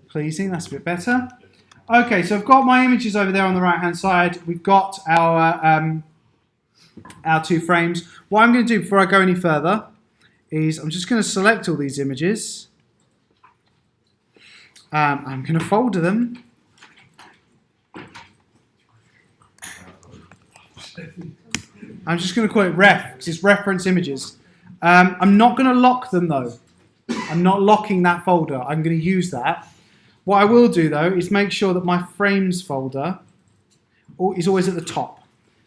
pleasing. That's a bit better. Okay, so I've got my images over there on the right-hand side. We've got our 2 frames. What I'm going to do before I go any further is I'm just going to select all these images. I'm going to folder them. I'm just going to call it ref, because it's reference images. I'm not going to lock them though. I'm not locking that folder. I'm going to use that. What I will do though is make sure that my frames folder is always at the top.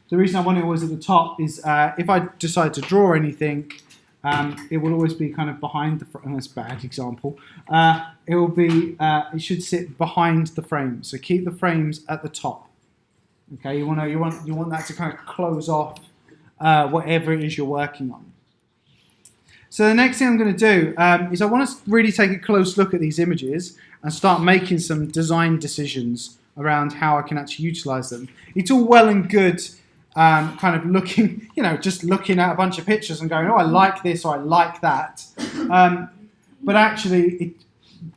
The reason I want it always at the top is if I decide to draw anything, it will always be kind of behind the frame. That's a bad example. It will be. It should sit behind the frames. So keep the frames at the top. Okay, you want that to kind of close off whatever it is you're working on. So the next thing I'm going to do is I want to really take a close look at these images and start making some design decisions around how I can actually utilize them. It's all well and good kind of looking, just looking at a bunch of pictures and going, oh, I like this or I like that. But actually,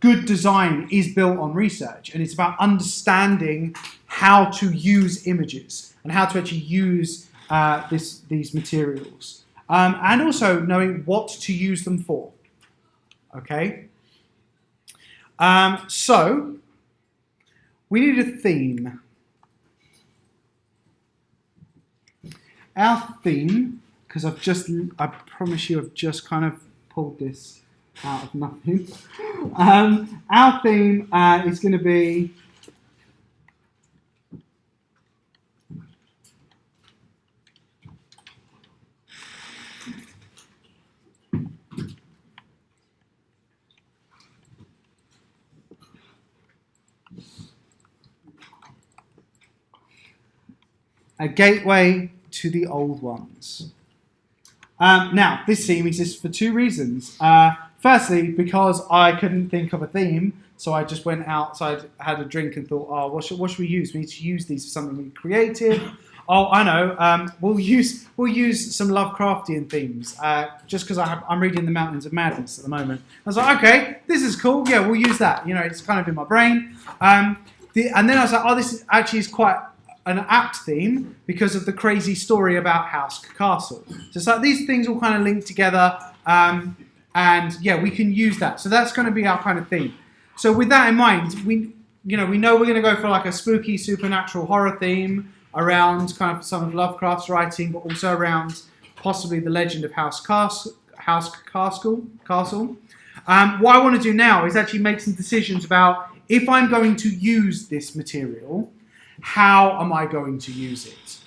good design is built on research, and it's about understanding how to use images and how to actually use these materials. And also knowing what to use them for. Okay? So, we need a theme. Our theme, because I promise you I've just kind of pulled this out of nothing. Our theme is going to be a gateway to the old ones. Now, this theme exists for 2 reasons. Firstly, because I couldn't think of a theme, so I just went outside, had a drink, and thought, oh, what should we use? We need to use these for something really creative. Oh, I know. We'll use some Lovecraftian themes, just because I'm reading The Mountains of Madness at the moment. I was like, okay, this is cool. Yeah, we'll use that. It's kind of in my brain. And then I was like, oh, this is quite an apt theme because of the crazy story about House Castle. So it's like these things all kind of link together, and yeah, we can use that. So that's going to be our kind of theme. So with that in mind, we know we're going to go for like a spooky supernatural horror theme around kind of some of Lovecraft's writing, but also around possibly the legend of House Castle. What I want to do now is actually make some decisions about if I'm going to use this material, how am I going to use it?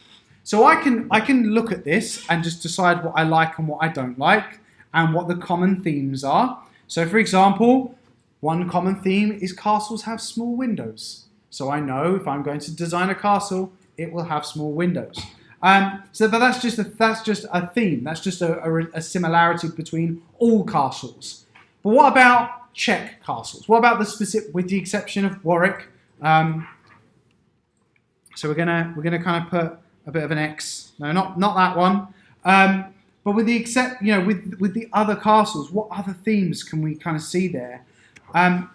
So I can look at this and just decide what I like and what I don't like and what the common themes are. So for example, one common theme is castles have small windows. So I know if I'm going to design a castle, it will have small windows. But that's just a theme. That's just a similarity between all castles. But what about Czech castles? What about the specific, with the exception of Warwick? So we're gonna kind of put a bit of an X. No, not that one. But with the other castles, what other themes can we kind of see there? And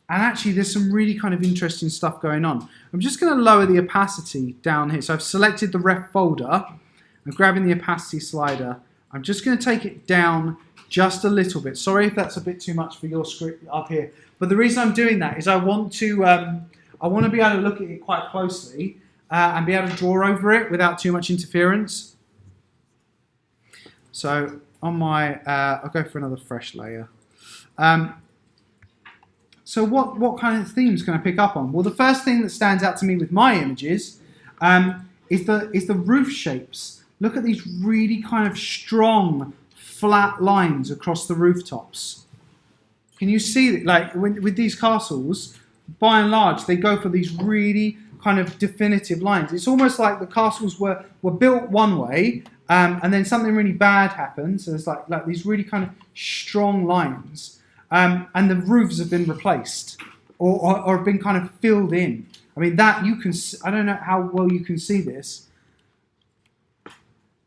actually, there's some really kind of interesting stuff going on. I'm just going to lower the opacity down here. So I've selected the ref folder. I'm grabbing the opacity slider. I'm just going to take it down just a little bit. Sorry if that's a bit too much for your script up here. But the reason I'm doing that is I want to be able to look at it quite closely and be able to draw over it without too much interference. So on my, I'll go for another fresh layer. So what kind of themes can I pick up on? Well, the first thing that stands out to me with my images is the roof shapes. Look at these really kind of strong, flat lines across the rooftops. Can you see, like, with these castles, by and large, they go for these really kind of definitive lines. It's almost like the castles were built one way, and then something really bad happened. So there's like these really kind of strong lines. And the roofs have been replaced or have been kind of filled in. I mean, that you can, I don't know how well you can see this.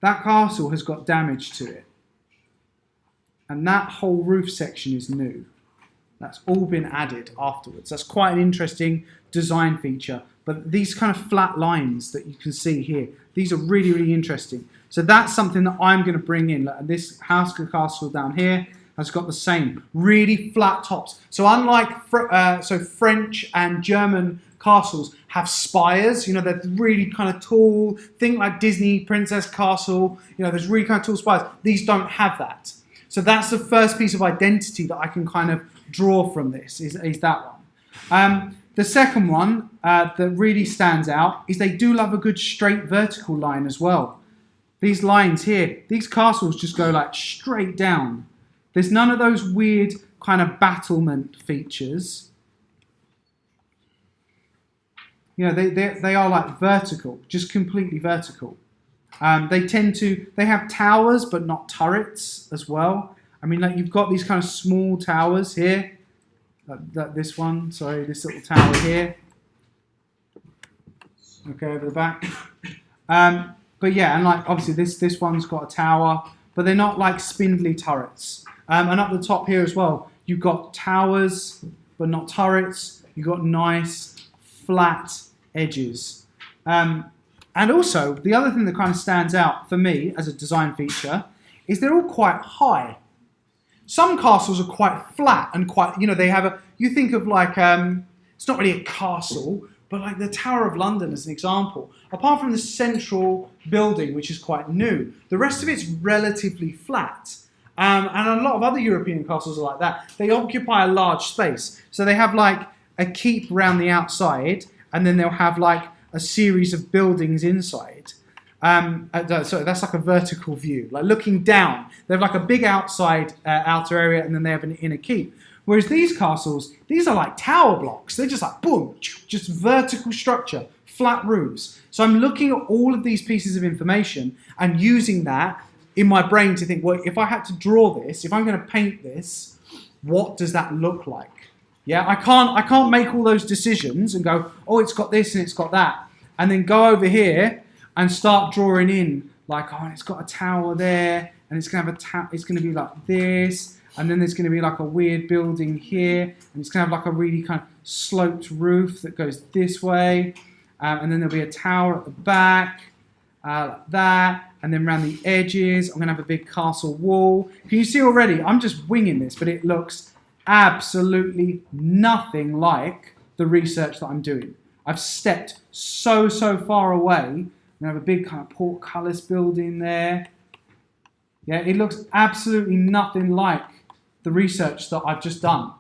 That castle has got damage to it. And that whole roof section is new. That's all been added afterwards. That's quite an interesting design feature. But these kind of flat lines that you can see here, these are really, really interesting. So that's something that I'm going to bring in. This house castle down here has got the same really flat tops. So unlike French and German castles have spires, you know, they're really kind of tall. Think like Disney Princess Castle, you know, there's really kind of tall spires. These don't have that. So that's the first piece of identity that I can kind of draw from this, is that one. The second one that really stands out is they do love a good straight vertical line as well. These lines here, these castles just go like straight down. There's none of those weird kind of battlement features. You know, they are like vertical, just completely vertical. They have towers, but not turrets as well. I mean, like you've got these kind of small towers here. This little tower here. Okay, over the back. But yeah, and like obviously this one's got a tower, but they're not like spindly turrets. And up the top here as well, you've got towers, but not turrets. You've got nice flat edges. And also, the other thing that kind of stands out for me as a design feature is they're all quite high. Some castles are quite flat and quite, you know, they have you think of like, it's not really a castle, but like the Tower of London as an example. Apart from the central building, which is quite new, the rest of it's relatively flat. And a lot of other European castles are like that. They occupy a large space. So they have like a keep around the outside, and then they'll have like a series of buildings inside. So that's like a vertical view, like looking down. They have like a big outside outer area, and then they have an inner keep. Whereas these castles, these are like tower blocks. They're just like boom, just vertical structure, flat roofs. So I'm looking at all of these pieces of information and using that in my brain to think, well, if I had to draw this, if I'm going to paint this, what does that look like? Yeah, I can't make all those decisions and go, oh, it's got this and it's got that, and then go over here and start drawing in like, oh, it's got a tower there, and it's gonna have it's gonna be like this, and then there's gonna be like a weird building here, and it's gonna have like a really kind of sloped roof that goes this way, and then there'll be a tower at the back, like that, and then around the edges, I'm gonna have a big castle wall. Can you see already? I'm just winging this, but it looks absolutely nothing like the research that I'm doing. I've stepped so far away. We have a big kind of portcullis building there. Yeah, it looks absolutely nothing like the research that I've just done.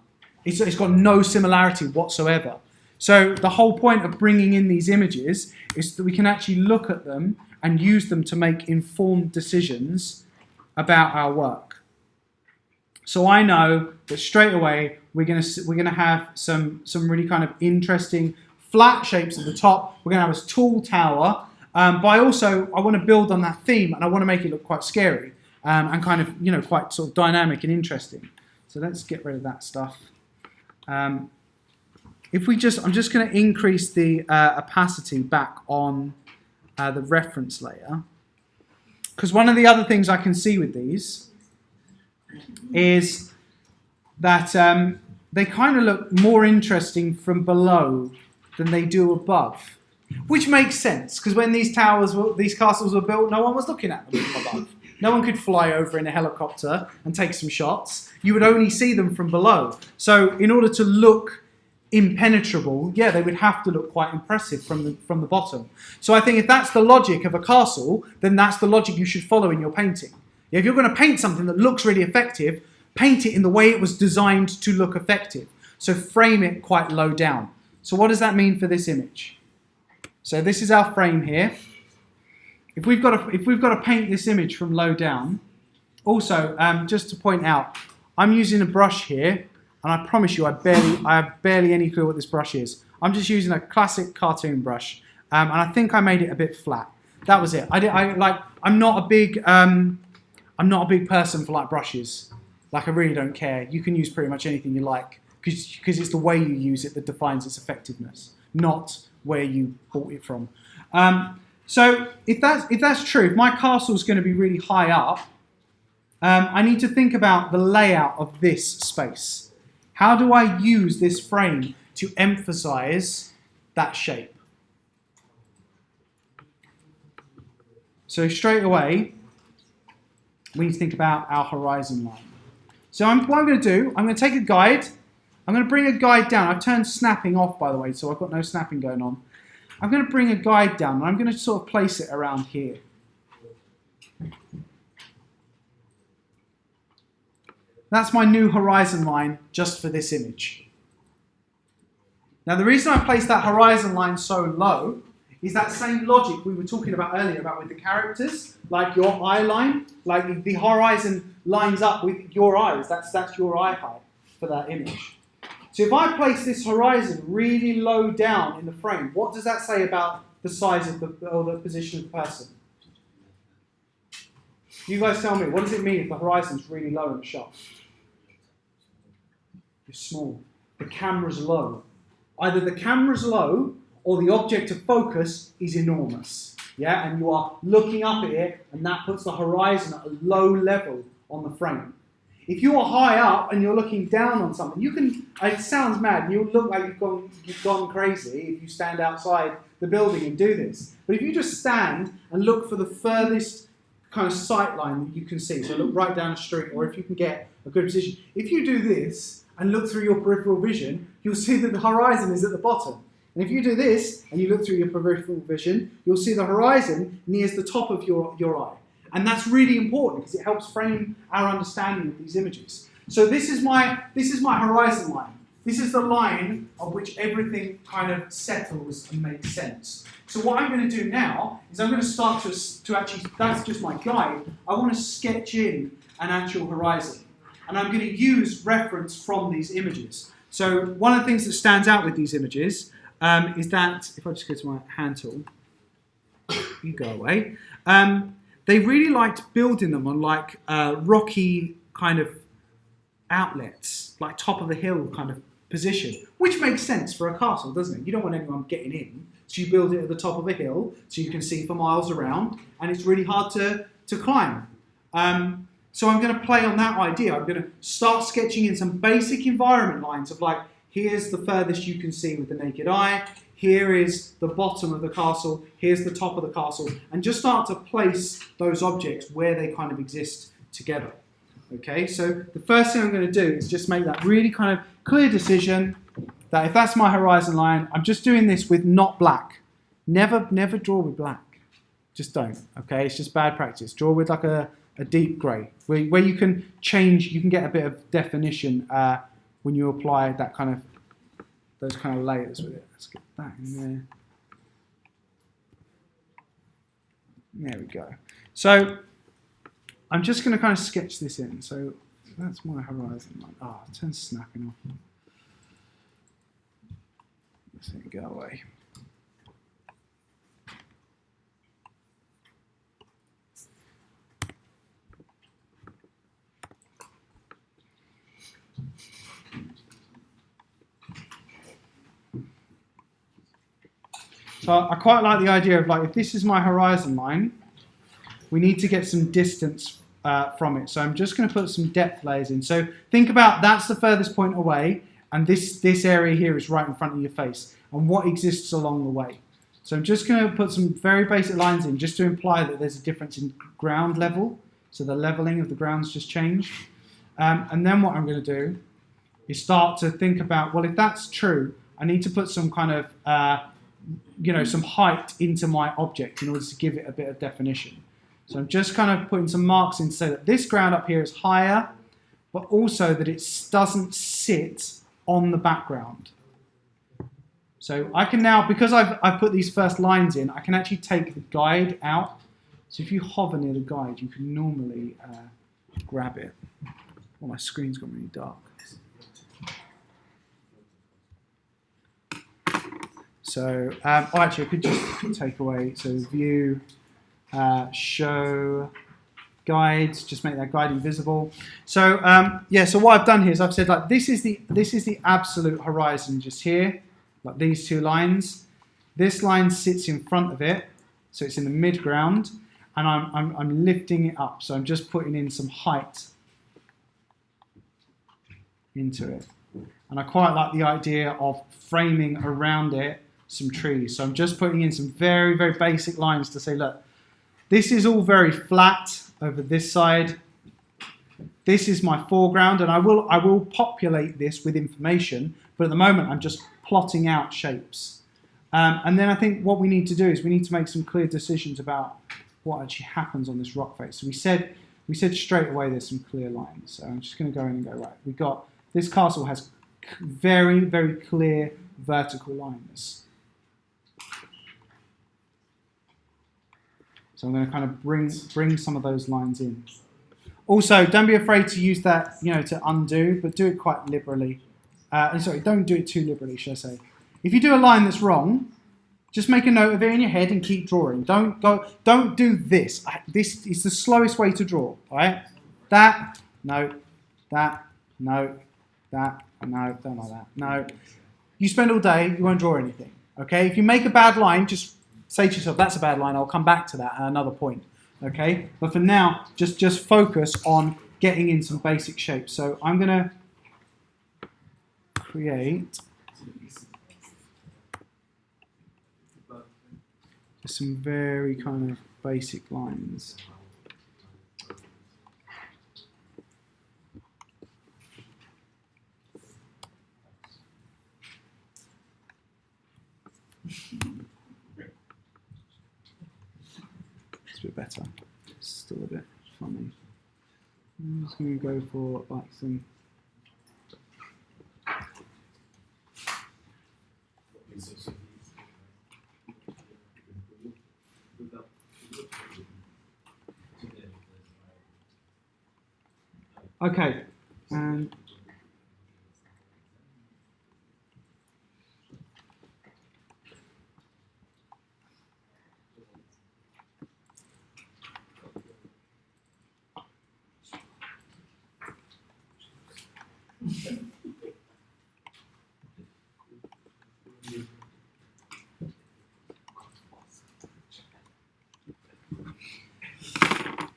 It's got no similarity whatsoever. So the whole point of bringing in these images is that we can actually look at them and use them to make informed decisions about our work. So I know that straight away we're gonna have some really kind of interesting flat shapes at the top. We're gonna have a tall tower. But I want to build on that theme, and I want to make it look quite scary and kind of, you know, quite sort of dynamic and interesting. So let's get rid of that stuff. I'm just going to increase the opacity back on the reference layer, because one of the other things I can see with these is that they kind of look more interesting from below than they do above. Which makes sense, because when these castles were built, no one was looking at them from above. No one could fly over in a helicopter and take some shots. You would only see them from below. So in order to look impenetrable, yeah, they would have to look quite impressive from the bottom. So I think if that's the logic of a castle, then that's the logic you should follow in your painting. If you're going to paint something that looks really effective, paint it in the way it was designed to look effective. So frame it quite low down. So what does that mean for this image? So this is our frame here. If we've got to paint this image from low down, also just to point out, I'm using a brush here, and I promise you, I have barely any clue what this brush is. I'm just using a classic cartoon brush, and I think I made it a bit flat. That was it. I'm not a big person for like brushes. Like I really don't care. You can use pretty much anything you like, because it's the way you use it that defines its effectiveness, not where you bought it from. So if that's true, if my castle is going to be really high up, I need to think about the layout of this space. How do I use this frame to emphasize that shape? So straight away, we need to think about our horizon line. So what I'm going to do, I'm going to take a guide. I'm going to bring a guide down. I've turned snapping off, by the way, so I've got no snapping going on. I'm going to bring a guide down, and I'm going to sort of place it around here. That's my new horizon line just for this image. Now, the reason I placed that horizon line so low is that same logic we were talking about earlier about with the characters, like your eye line, like the horizon lines up with your eyes. That's your eye height for that image. So if I place this horizon really low down in the frame, what does that say about the size of or the position of the person? You guys tell me, what does it mean if the horizon's really low in the shot? It's small. The camera's low. Either the camera's low or the object of focus is enormous. Yeah, and you are looking up at it, and that puts the horizon at a low level on the frame. If you are high up and you're looking down on something, you can, it sounds mad, and you'll look like you've gone crazy if you stand outside the building and do this. But if you just stand and look for the furthest kind of sight line that you can see, so look right down the street, or if you can get a good position, if you do this and look through your peripheral vision, you'll see that the horizon is at the bottom. And if you do this and you look through your peripheral vision, you'll see the horizon nears the top of your eye. And that's really important because it helps frame our understanding of these images. So this is my horizon line. This is the line on which everything kind of settles and makes sense. So what I'm going to do now is I'm going to start to actually, that's just my guide, I want to sketch in an actual horizon. And I'm going to use reference from these images. So one of the things that stands out with these images is that, if I just go to my hand tool, you go away, they really liked building them on like rocky kind of outlets, like top of the hill kind of position, which makes sense for a castle, doesn't it? You don't want anyone getting in, so you build it at the top of a hill so you can see for miles around, and it's really hard to climb. So I'm going to play on that idea. I'm going to start sketching in some basic environment lines of like, here's the furthest you can see with the naked eye, here is the bottom of the castle, here's the top of the castle, and just start to place those objects where they kind of exist together. Okay, so the first thing I'm going to do is just make that really kind of clear decision that if that's my horizon line, I'm just doing this with not black. Never draw with black. Just don't, okay? It's just bad practice. Draw with like a deep grey, where you can change, you can get a bit of definition when you apply that kind of, those kind of layers with it. Let's get that in there. There we go. So I'm just going to kind of sketch this in. So that's my horizon line. Oh, turn snapping off. Let's see it go away. So I quite like the idea of like, if this is my horizon line, we need to get some distance from it. So I'm just going to put some depth layers in. So think about that's the furthest point away, and this area here is right in front of your face, and what exists along the way. So I'm just going to put some very basic lines in just to imply that there's a difference in ground level. So the leveling of the ground's just changed. And then what I'm going to do is start to think about, well, if that's true, I need to put some kind of some height into my object in order to give it a bit of definition. So I'm just kind of putting some marks in to say that this ground up here is higher, but also that it doesn't sit on the background. So I can now, because I've put these first lines in, I can actually take the guide out. So if you hover near the guide, you can normally grab it. Oh, my screen's gone really dark. So, actually, I could just take away, so view, show, guides, just make that guide invisible. So, so what I've done here is I've said, like, this is the absolute horizon just here, like these two lines. This line sits in front of it, so it's in the mid-ground, and I'm lifting it up. So I'm just putting in some height into it. and I quite like the idea of framing around it some trees. So I'm just putting in some very, very basic lines to say, look, this is all very flat over this side. This is my foreground, and I will populate this with information, but at the moment I'm just plotting out shapes. And then I think what we need to do is we need to make some clear decisions about what actually happens on this rock face. So we said straight away there's some clear lines. So I'm just going to go in and go, right, we got this castle has very, very clear vertical lines. So I'm going to kind of bring some of those lines in. Also, don't be afraid to use that, to undo, but do it quite liberally. Sorry, don't do it too liberally, should I say. If you do a line that's wrong, just make a note of it in your head and keep drawing. Don't do this. This is the slowest way to draw, all right? That, no, that, no, that, no, don't like that, no. You spend all day, you won't draw anything, okay? If you make a bad line, just say to yourself, that's a bad line, I'll come back to that at another point, okay? But for now, just focus on getting in some basic shapes. So I'm going to create some very kind of basic lines. It's a bit better. It's still a bit funny. I'm just going to go for like some. Okay, and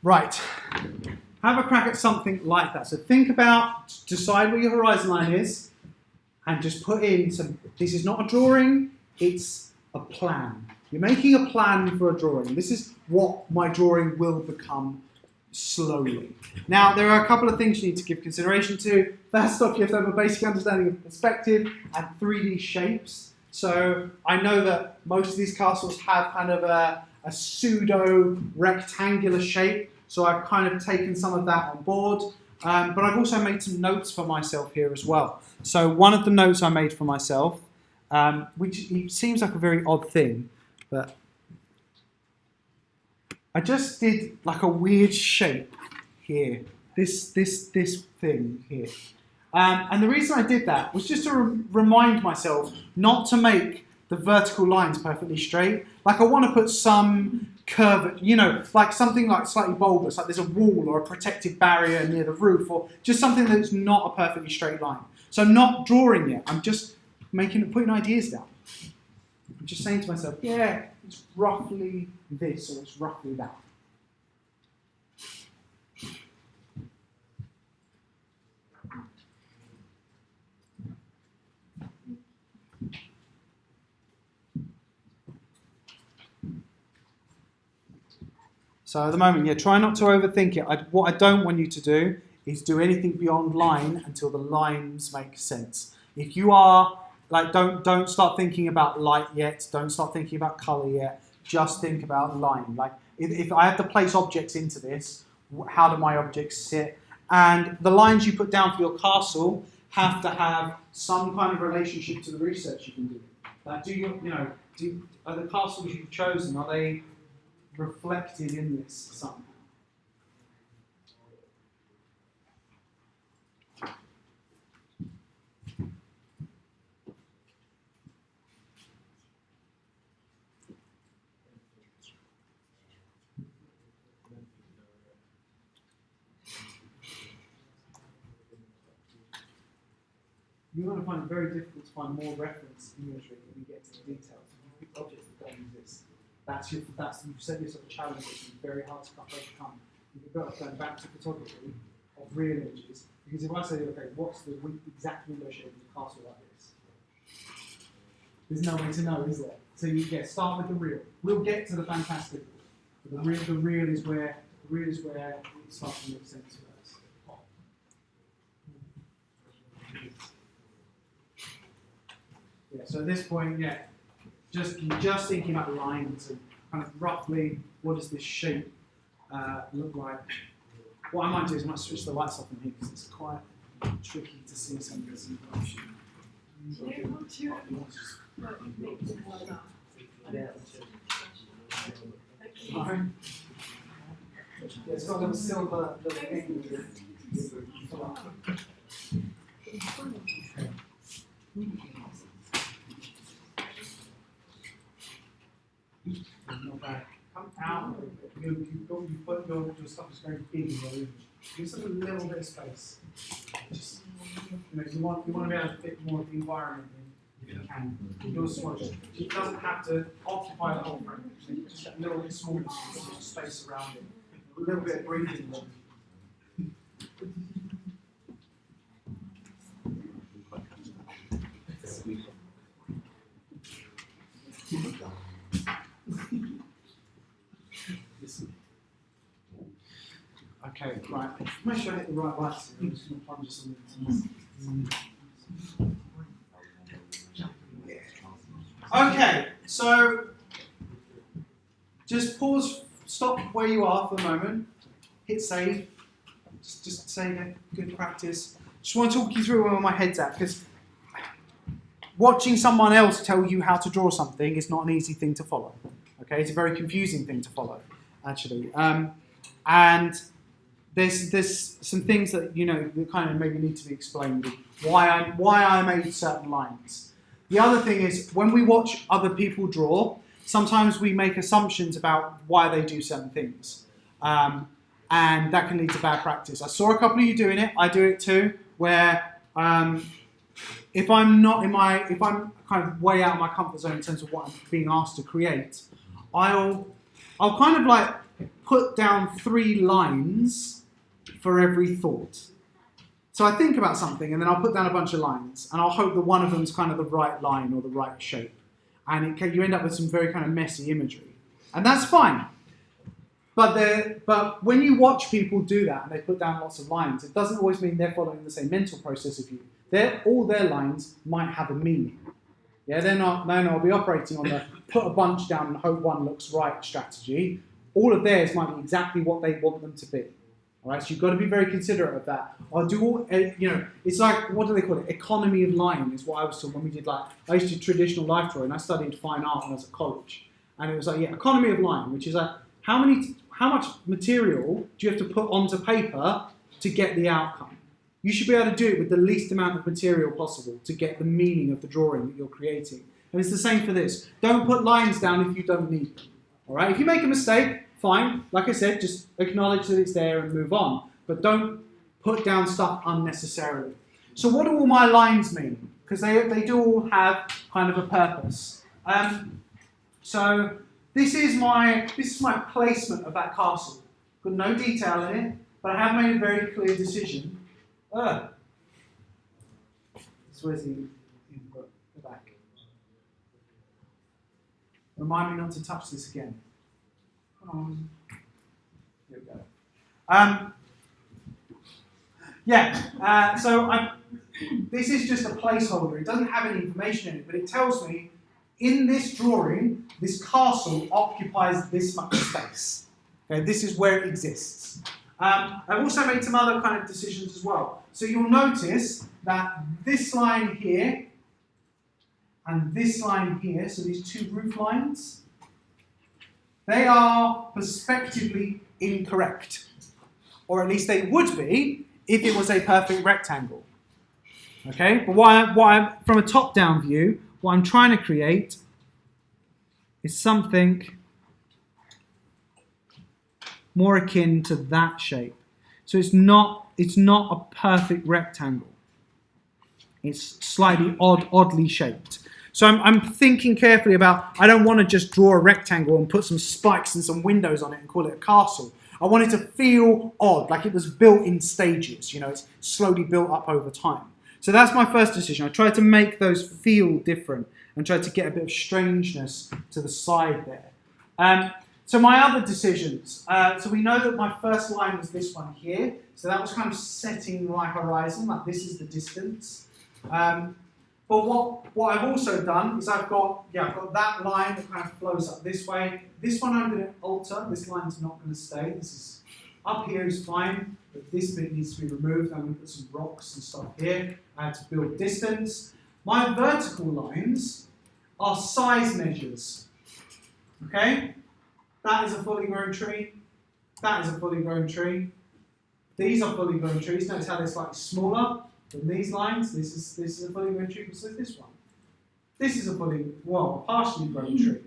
right. Have a crack at something like that. So think about, decide where your horizon line is, and just put in some, this is not a drawing, it's a plan. You're making a plan for a drawing. This is what my drawing will become slowly. Now, there are a couple of things you need to give consideration to. First off, you have to have a basic understanding of perspective and 3D shapes. So I know that most of these castles have kind of a pseudo rectangular shape. So I've kind of taken some of that on board, but I've also made some notes for myself here as well. So one of the notes I made for myself, which seems like a very odd thing, but I just did like a weird shape here, this thing here. And the reason I did that was just to remind myself not to make the vertical lines perfectly straight. Like I want to put some curve, like something like slightly bulbous, like there's a wall or a protective barrier near the roof, or just something that's not a perfectly straight line. So I'm not drawing yet, I'm just putting ideas down. I'm just saying to myself, yeah, it's roughly this or it's roughly that. So at the moment, try not to overthink it. What I don't want you to do is do anything beyond line until the lines make sense. If you are, don't start thinking about light yet, don't start thinking about colour yet, just think about line. Like, if I have to place objects into this, how do my objects sit? And the lines you put down for your castle have to have some kind of relationship to the research you can do. Like, are the castles you've chosen, are they reflected in this somehow? You're going to find it very difficult to find more reference imagery when you get to the details. If you pick objects that don't exist, you've set yourself a challenge which is very hard to overcome. You've got to go back to photography of real images Because if I say, okay, what's the exact window shape of the castle like this? There's no way to know, is there? So you start with the real. We'll get to the fantastical. But the real is where it starts to make sense for us. Yeah, so at this point, you're just thinking about lines and kind of roughly what does this shape look like. What I might do is I might switch the lights off in here because it's quite tricky to see some of this information. Do you want to make them like that? Yeah. Okay. Yeah, it's got a little silver little thing. Not bad. Come out. You put your stuff is very big in your image. Give us a little bit of space. Just, you want to be able to fit more of the environment in if you can. Yours it doesn't have to occupy the whole frame. Just a little bit smaller space around it. A little bit of breathing room. Okay, right. Make sure I hit the right lights. I'm just going to plunge something. Okay, so just pause, stop where you are for the moment. Hit save. Just save it. Good practice. Just want to talk you through where my head's at, because watching someone else tell you how to draw something is not an easy thing to follow. Okay, it's a very confusing thing to follow, actually. And there's some things that that kind of maybe need to be explained. Why I made certain lines. The other thing is when we watch other people draw, sometimes we make assumptions about why they do certain things, and that can lead to bad practice. I saw a couple of you doing it. I do it too, where if I'm kind of way out of my comfort zone in terms of what I'm being asked to create, I'll kind of like put down 3 lines for every thought. So I think about something and then I'll put down a bunch of lines and I'll hope that one of them's kind of the right line or the right shape. And you end up with some very kind of messy imagery. And that's fine. But when you watch people do that and they put down lots of lines, it doesn't always mean they're following the same mental process as you. All their lines might have a meaning. Yeah, they're not be operating on the put a bunch down and hope one looks right strategy. All of theirs might be exactly what they want them to be. All right, so you've got to be very considerate of that. It's like, what do they call it? Economy of line is what I was taught when we did I used to do traditional life drawing. I studied fine art when I was at college. And it was economy of line, which is how much material do you have to put onto paper to get the outcome? You should be able to do it with the least amount of material possible to get the meaning of the drawing that you're creating. And it's the same for this. Don't put lines down if you don't need them. All right? If you make a mistake, fine. Like I said, just acknowledge that it's there and move on. But don't put down stuff unnecessarily. So what do all my lines mean? Because they do all have kind of a purpose. So this is my placement of that castle. Got no detail in it, but I have made a very clear decision. So where's the input? The back. Remind me not to touch this again. Come on. Here we go. This is just a placeholder. It doesn't have any information in it, but it tells me in this drawing, this castle occupies this much space. Okay, this is where it exists. I've also made some other kind of decisions as well. So you'll notice that this line here and this line here, so these 2 roof lines, they are perspectively incorrect. Or at least they would be if it was a perfect rectangle. Okay, but from a top-down view, what I'm trying to create is something more akin to that shape. So it's not a perfect rectangle. It's slightly oddly shaped. So I'm thinking carefully about, I don't want to just draw a rectangle and put some spikes and some windows on it and call it a castle. I want it to feel odd, like it was built in stages. It's slowly built up over time. So that's my first decision. I tried to make those feel different and tried to get a bit of strangeness to the side there. So my other decisions. So we know that my first line was this one here. So that was kind of setting my horizon, like this is the distance. But what I've also done is I've got that line that kind of flows up this way. This one I'm going to alter. This line's not going to stay. This is up here is fine, but this bit needs to be removed. I'm going to put some rocks and stuff here to build distance. My vertical lines are size measures. Okay? That is a fully grown tree. That is a fully grown tree. These are fully grown trees. Notice how they're slightly smaller than these lines. This is a fully grown tree, but so is this one. This is a partially grown tree.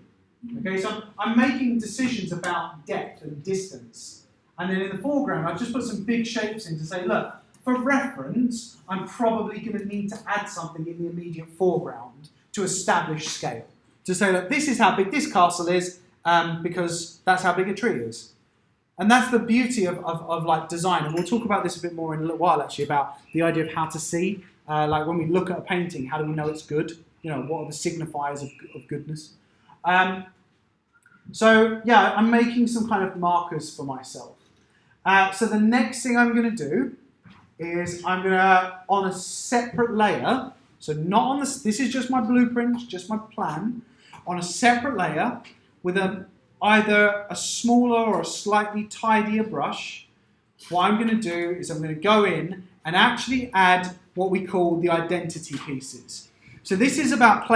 Okay, so I'm making decisions about depth and distance. And then in the foreground, I've just put some big shapes in to say, look, for reference, I'm probably going to need to add something in the immediate foreground to establish scale. To say, look, this is how big this castle is, because that's how big a tree is. And that's the beauty of like design. And we'll talk about this a bit more in a little while, actually, about the idea of how to see. Like when we look at a painting, how do we know it's good? What are the signifiers of goodness? So yeah, I'm making some kind of markers for myself. So the next thing I'm going to do is I'm going to, on a separate layer, so not on this is just my blueprint, just my plan, on a separate layer with either a smaller or a slightly tidier brush, what I'm going to do is I'm going to go in and actually add what we call the identity pieces. So this is about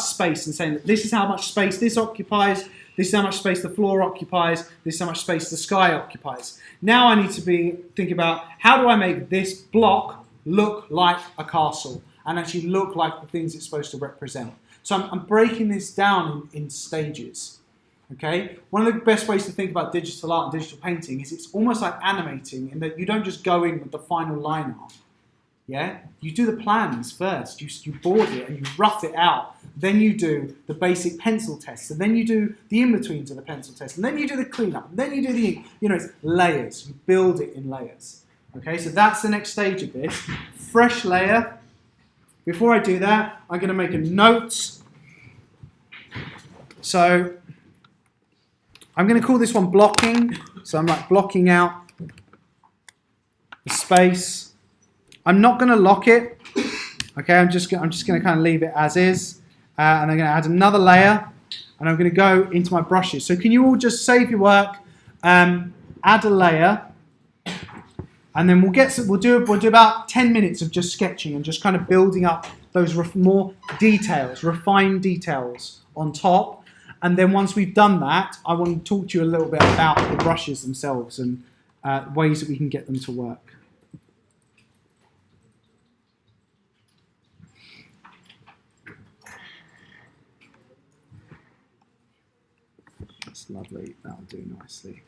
space and saying that this is how much space this occupies, this is how much space the floor occupies, this is how much space the sky occupies. Now I need to think about how do I make this block look like a castle and actually look like the things it's supposed to represent. So I'm breaking this down in stages. Okay? One of the best ways to think about digital art and digital painting is it's almost like animating in that you don't just go in with the final line art. Yeah? You do the plans first. You board it and you rough it out. Then you do the basic pencil tests. And then you do the in-betweens of the pencil test. And then you do the cleanup. And then you do the ink. It's layers. You build it in layers. Okay? So that's the next stage of this. Fresh layer. Before I do that, I'm going to make a note. So I'm going to call this one blocking. So I'm like blocking out the space. I'm not going to lock it. Okay, I'm just going to kind of leave it as is. And I'm going to add another layer. And I'm going to go into my brushes. So can you all just save your work, add a layer. And then we'll do about 10 minutes of just sketching and just kind of building up those more details, refined details on top. And then once we've done that, I want to talk to you a little bit about the brushes themselves and ways that we can get them to work. That's lovely. That'll do nicely.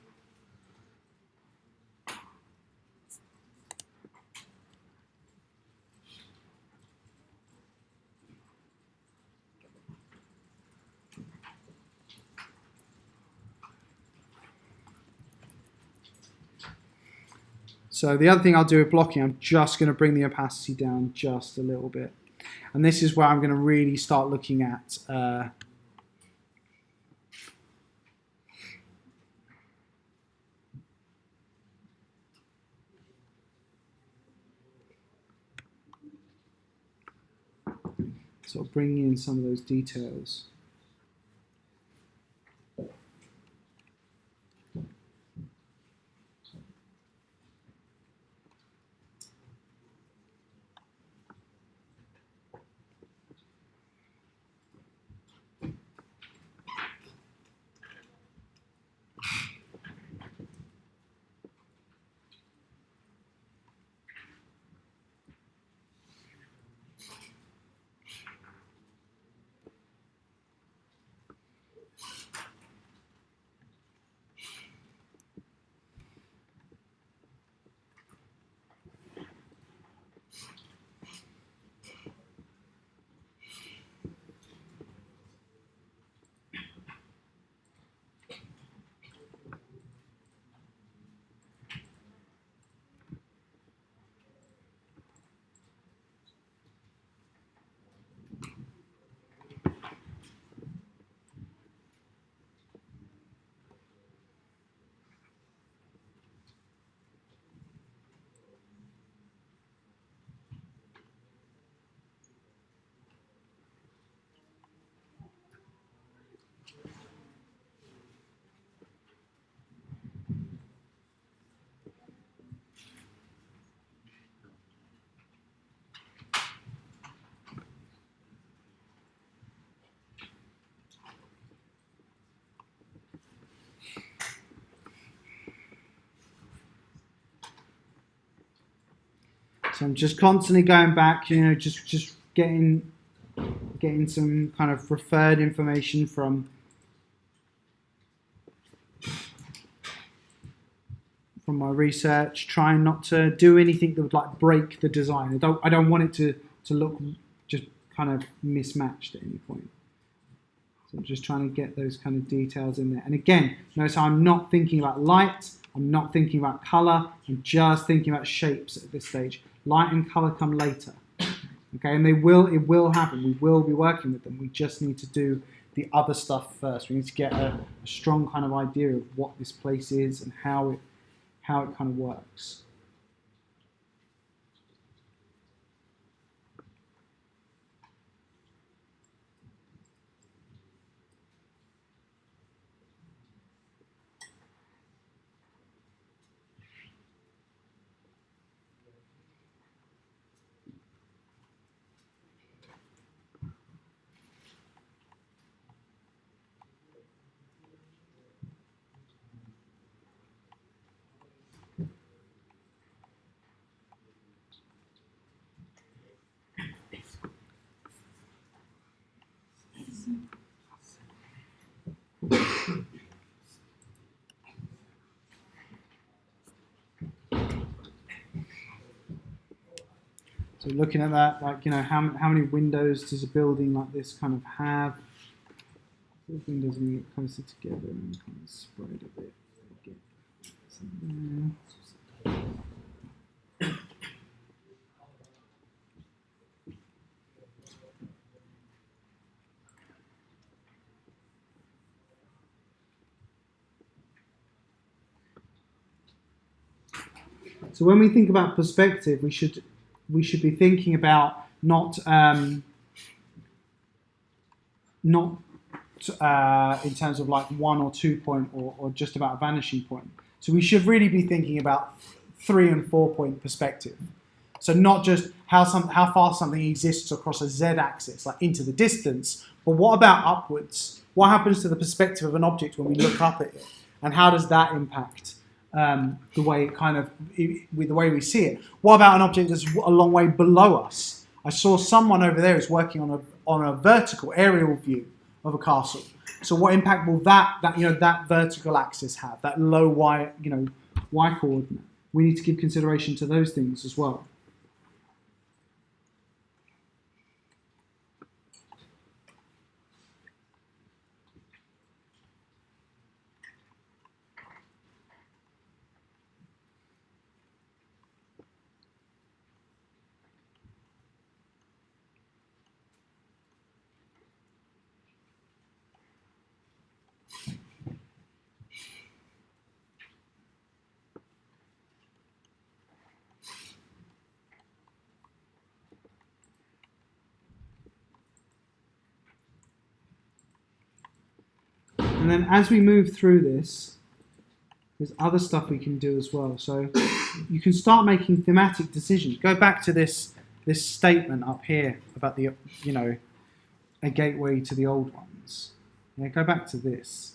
So the other thing I'll do with blocking, I'm just going to bring the opacity down just a little bit. And this is where I'm going to really start looking at sort of bringing in some of those details. So I'm just constantly going back, just getting some kind of referred information from my research, trying not to do anything that would like break the design. I don't want it to look just kind of mismatched at any point. So I'm just trying to get those kind of details in there. And again, notice how I'm not thinking about light, I'm not thinking about color, I'm just thinking about shapes at this stage. Light and color come later. Okay, and it will happen. We will be working with them. We just need to do the other stuff first. We need to get a strong kind of idea of what this place is and how it kind of works. So looking at that, like, how many windows does a building like this kind of have? The windows need to get closer together and kind of spread a bit. Get some there. So when we think about perspective, we should be thinking about not in terms of like 1 or 2 point or just about a vanishing point. So we should really be thinking about 3 and 4 point perspective. So not just how far something exists across a z-axis, like into the distance, but what about upwards? What happens to the perspective of an object when we look up at it, and how does that impact the way with the way we see it? What about an object that's a long way below us? I saw someone over there who's working on a vertical aerial view of a castle. So what impact will that vertical axis have? That low y y coordinate. We need to give consideration to those things as well. And then as we move through this, there's other stuff we can do as well. So you can start making thematic decisions. Go back to this statement up here about the a gateway to the old ones. Yeah, go back to this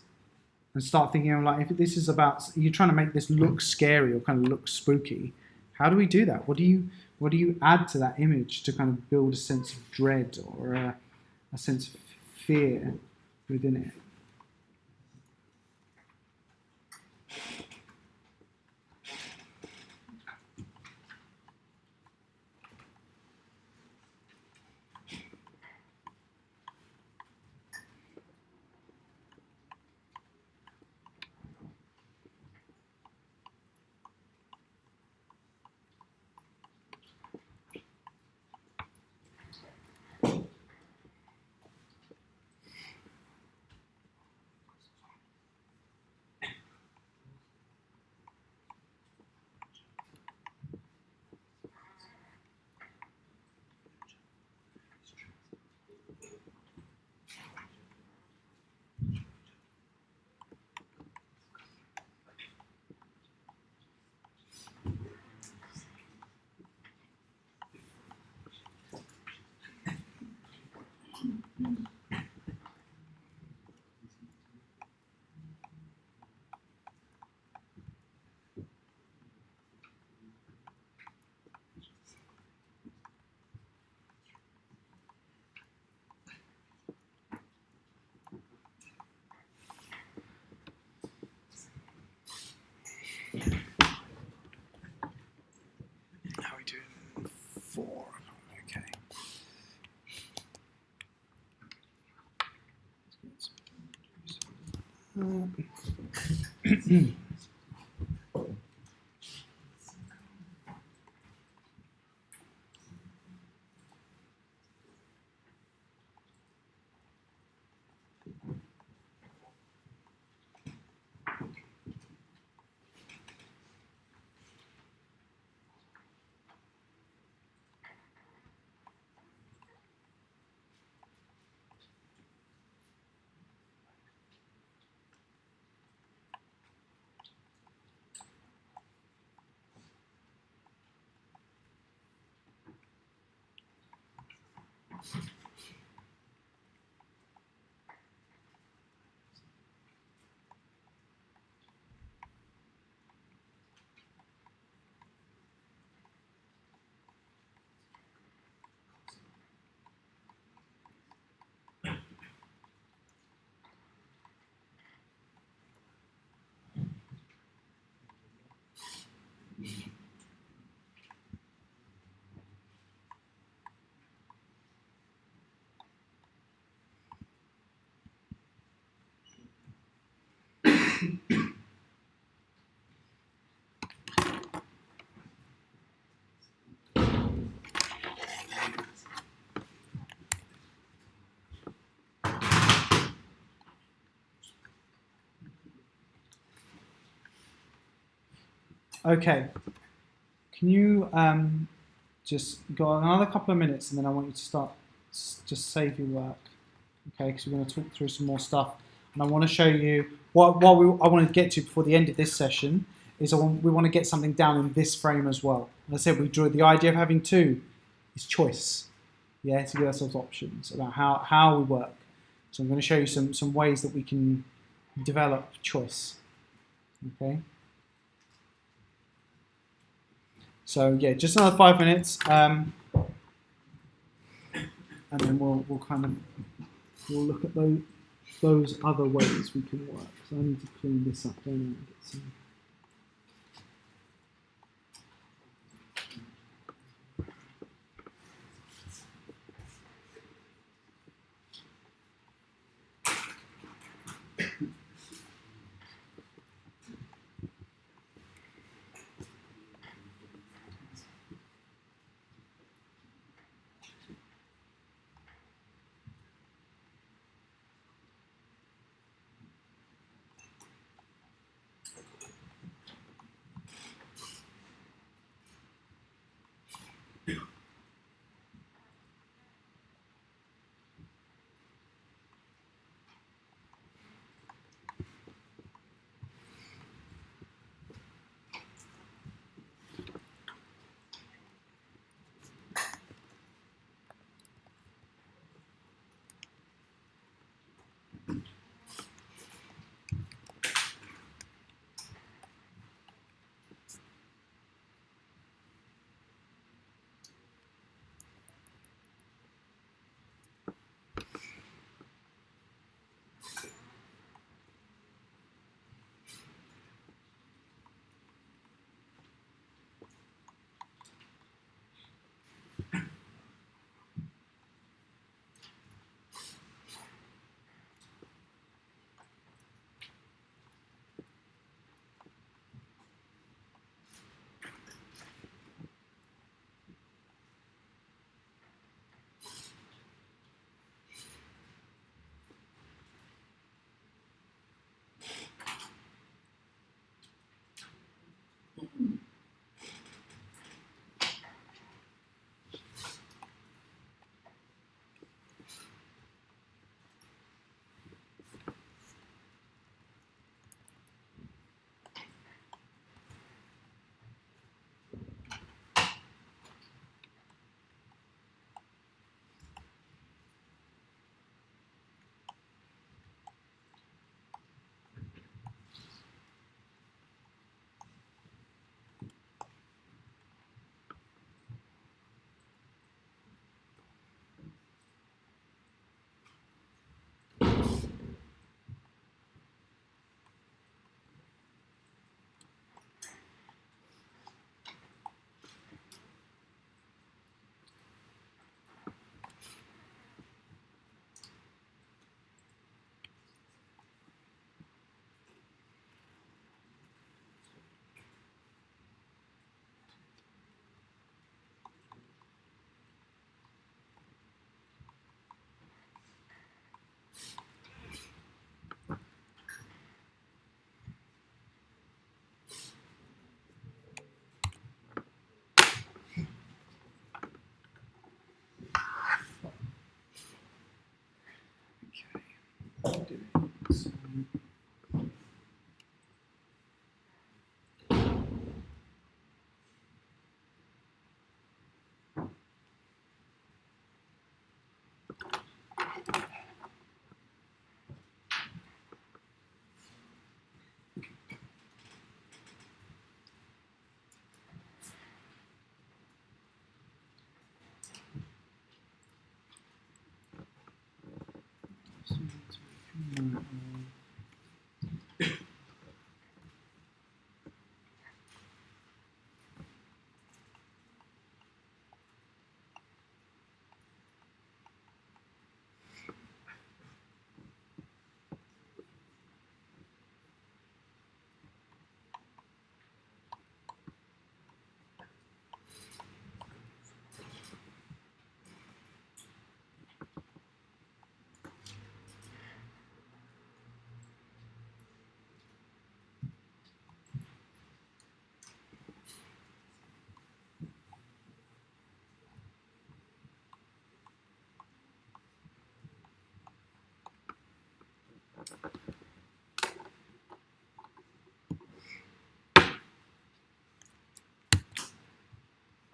and start thinking of like, if this is about, you're trying to make this look scary or kind of look spooky, how do we do that? What do you add to that image to kind of build a sense of dread or a sense of fear within it? Okay, can you just go another couple of minutes and then I want you to start, just save your work, okay, because we're going to talk through some more stuff and I want to show you, I want to get to before the end of this session is we want to get something down in this frame as well. As I said, we drew the idea of having two is choice, yeah, to give ourselves options about how we work. So I'm going to show you some ways that we can develop choice, okay. So yeah, just another 5 minutes, and then we'll look at those other ways we can work. So I need to clean this up, don't I? And get some.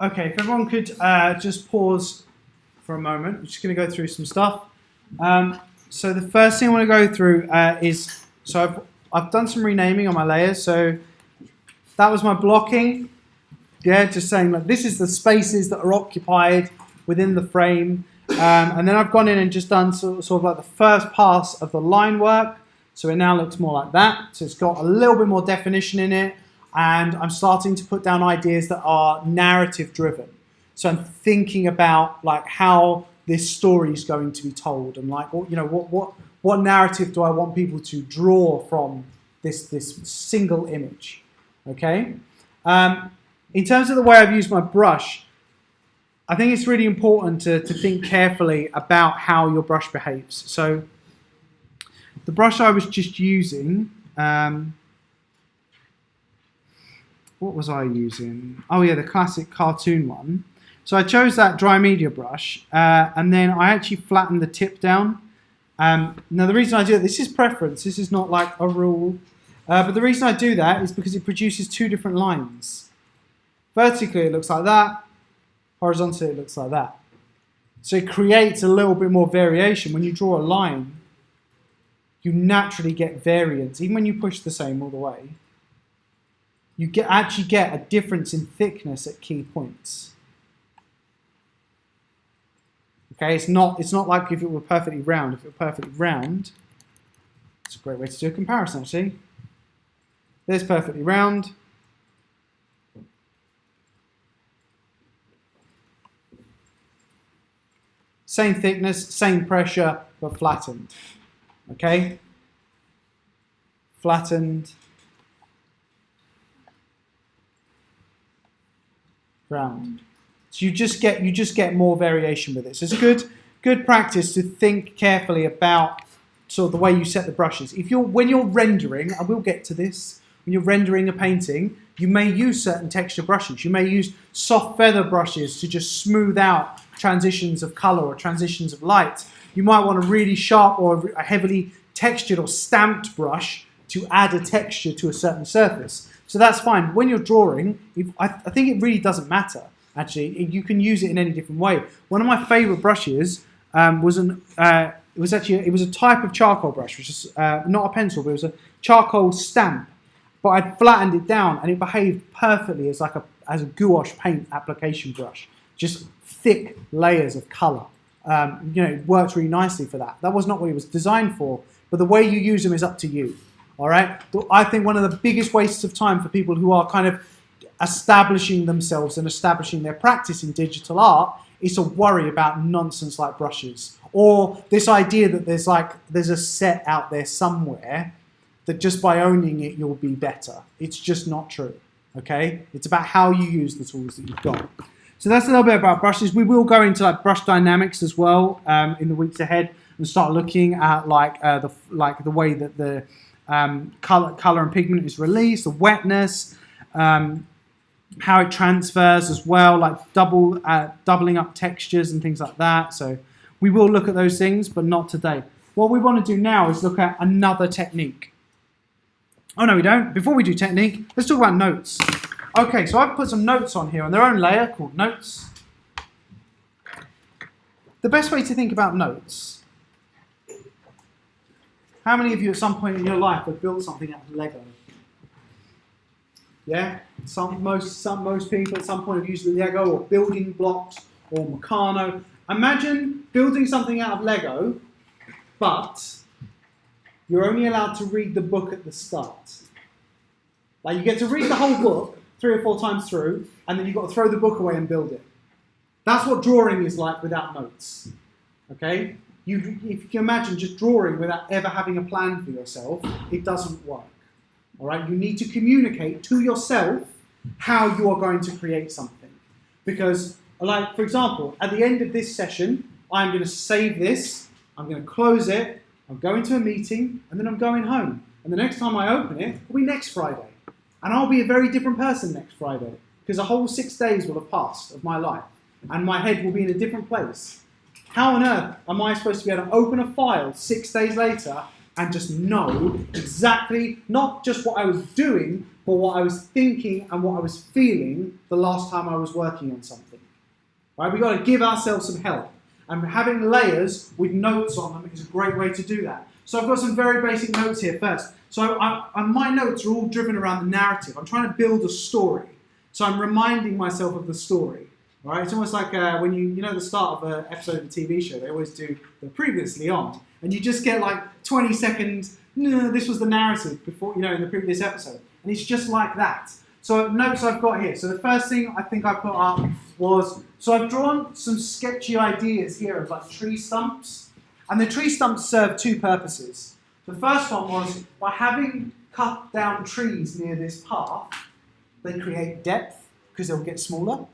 Okay, if everyone could just pause for a moment. I'm just going to go through some stuff. So the first thing I want to go through is, so I've done some renaming on my layers. So that was my blocking. Yeah, just saying like this is the spaces that are occupied within the frame. And then I've gone in and just done sort of like the first pass of the line work. So it now looks more like that. So it's got a little bit more definition in it. And I'm starting to put down ideas that are narrative driven. So I'm thinking about like how this story is going to be told, and like what narrative do I want people to draw from this single image? Okay. In terms of the way I've used my brush, I think it's really important to think carefully about how your brush behaves. So the brush I was just using. What was I using? Oh yeah, the classic cartoon one. So I chose that dry media brush, and then I actually flattened the tip down. Now the reason I do it, this is preference, this is not like a rule, but the reason I do that is because it produces two different lines. Vertically it looks like that, horizontally it looks like that. So it creates a little bit more variation. When you draw a line, you naturally get variance, even when you push the same all the way. You actually get a difference in thickness at key points. Okay, it's not like if it were perfectly round. If it were perfectly round, it's a great way to do a comparison actually. There's perfectly round. Same thickness, same pressure, but flattened. Okay? Flattened. Round. So you just get more variation with it. So it's good practice to think carefully about sort of the way you set the brushes. When you're rendering, I will get to this. When you're rendering a painting, you may use certain texture brushes. You may use soft feather brushes to just smooth out transitions of color or transitions of light. You might want a really sharp or a heavily textured or stamped brush to add a texture to a certain surface. So that's fine. When you're drawing, I think it really doesn't matter. Actually, you can use it in any different way. One of my favorite brushes was a type of charcoal brush, which is not a pencil, but it was a charcoal stamp. But I'd flattened it down, and it behaved perfectly as a gouache paint application brush. Just thick layers of color. It works really nicely for that. That was not what it was designed for, but the way you use them is up to you. All right. I think one of the biggest wastes of time for people who are kind of establishing themselves and establishing their practice in digital art is to worry about nonsense like brushes, or this idea that there's a set out there somewhere that just by owning it you'll be better. It's just not true. Okay. It's about how you use the tools that you've got. So that's a little bit about brushes. We will go into like brush dynamics as well in the weeks ahead and start looking at the way that the color and pigment is released, the wetness, how it transfers as well, like doubling up textures and things like that. So we will look at those things, but not today. what we want to do now is look at another technique. Oh, no, we don't. Before we do technique, let's talk about notes. Okay, so I've put some notes on here on their own layer called notes. The best way to think about notes, how many of you at some point in your life have built something out of Lego? Yeah? Most people at some point have used Lego or building blocks or Meccano. Imagine building something out of Lego, but you're only allowed to read the book at the start. Like, you get to read the whole book 3 or 4 times through, and then you've got to throw the book away and build it. That's what drawing is like without notes. Okay? If you can imagine just drawing without ever having a plan for yourself, it doesn't work. All right? You need to communicate to yourself how you are going to create something. Because, like, for example, at the end of this session, I'm going to save this, I'm going to close it, I'm going to a meeting, and then I'm going home. And the next time I open it will be next Friday. And I'll be a very different person next Friday, because a whole 6 days will have passed of my life, and my head will be in a different place. How on earth am I supposed to be able to open a file 6 days later and just know exactly, not just what I was doing, but what I was thinking and what I was feeling the last time I was working on something? Right? We've got to give ourselves some help. And having layers with notes on them is a great way to do that. So I've got some very basic notes here first. So my notes are all driven around the narrative. I'm trying to build a story. So I'm reminding myself of the story. All right? It's almost like when you know the start of an episode of a TV show, they always do the previously on. And you just get like 20 seconds, no, this was the narrative before, in the previous episode. And it's just like that. So notes I've got here. So the first thing I think I put up was, so I've drawn some sketchy ideas here of like tree stumps. And the tree stumps serve 2 purposes. The first one was, by having cut down trees near this path, they create depth because they'll get smaller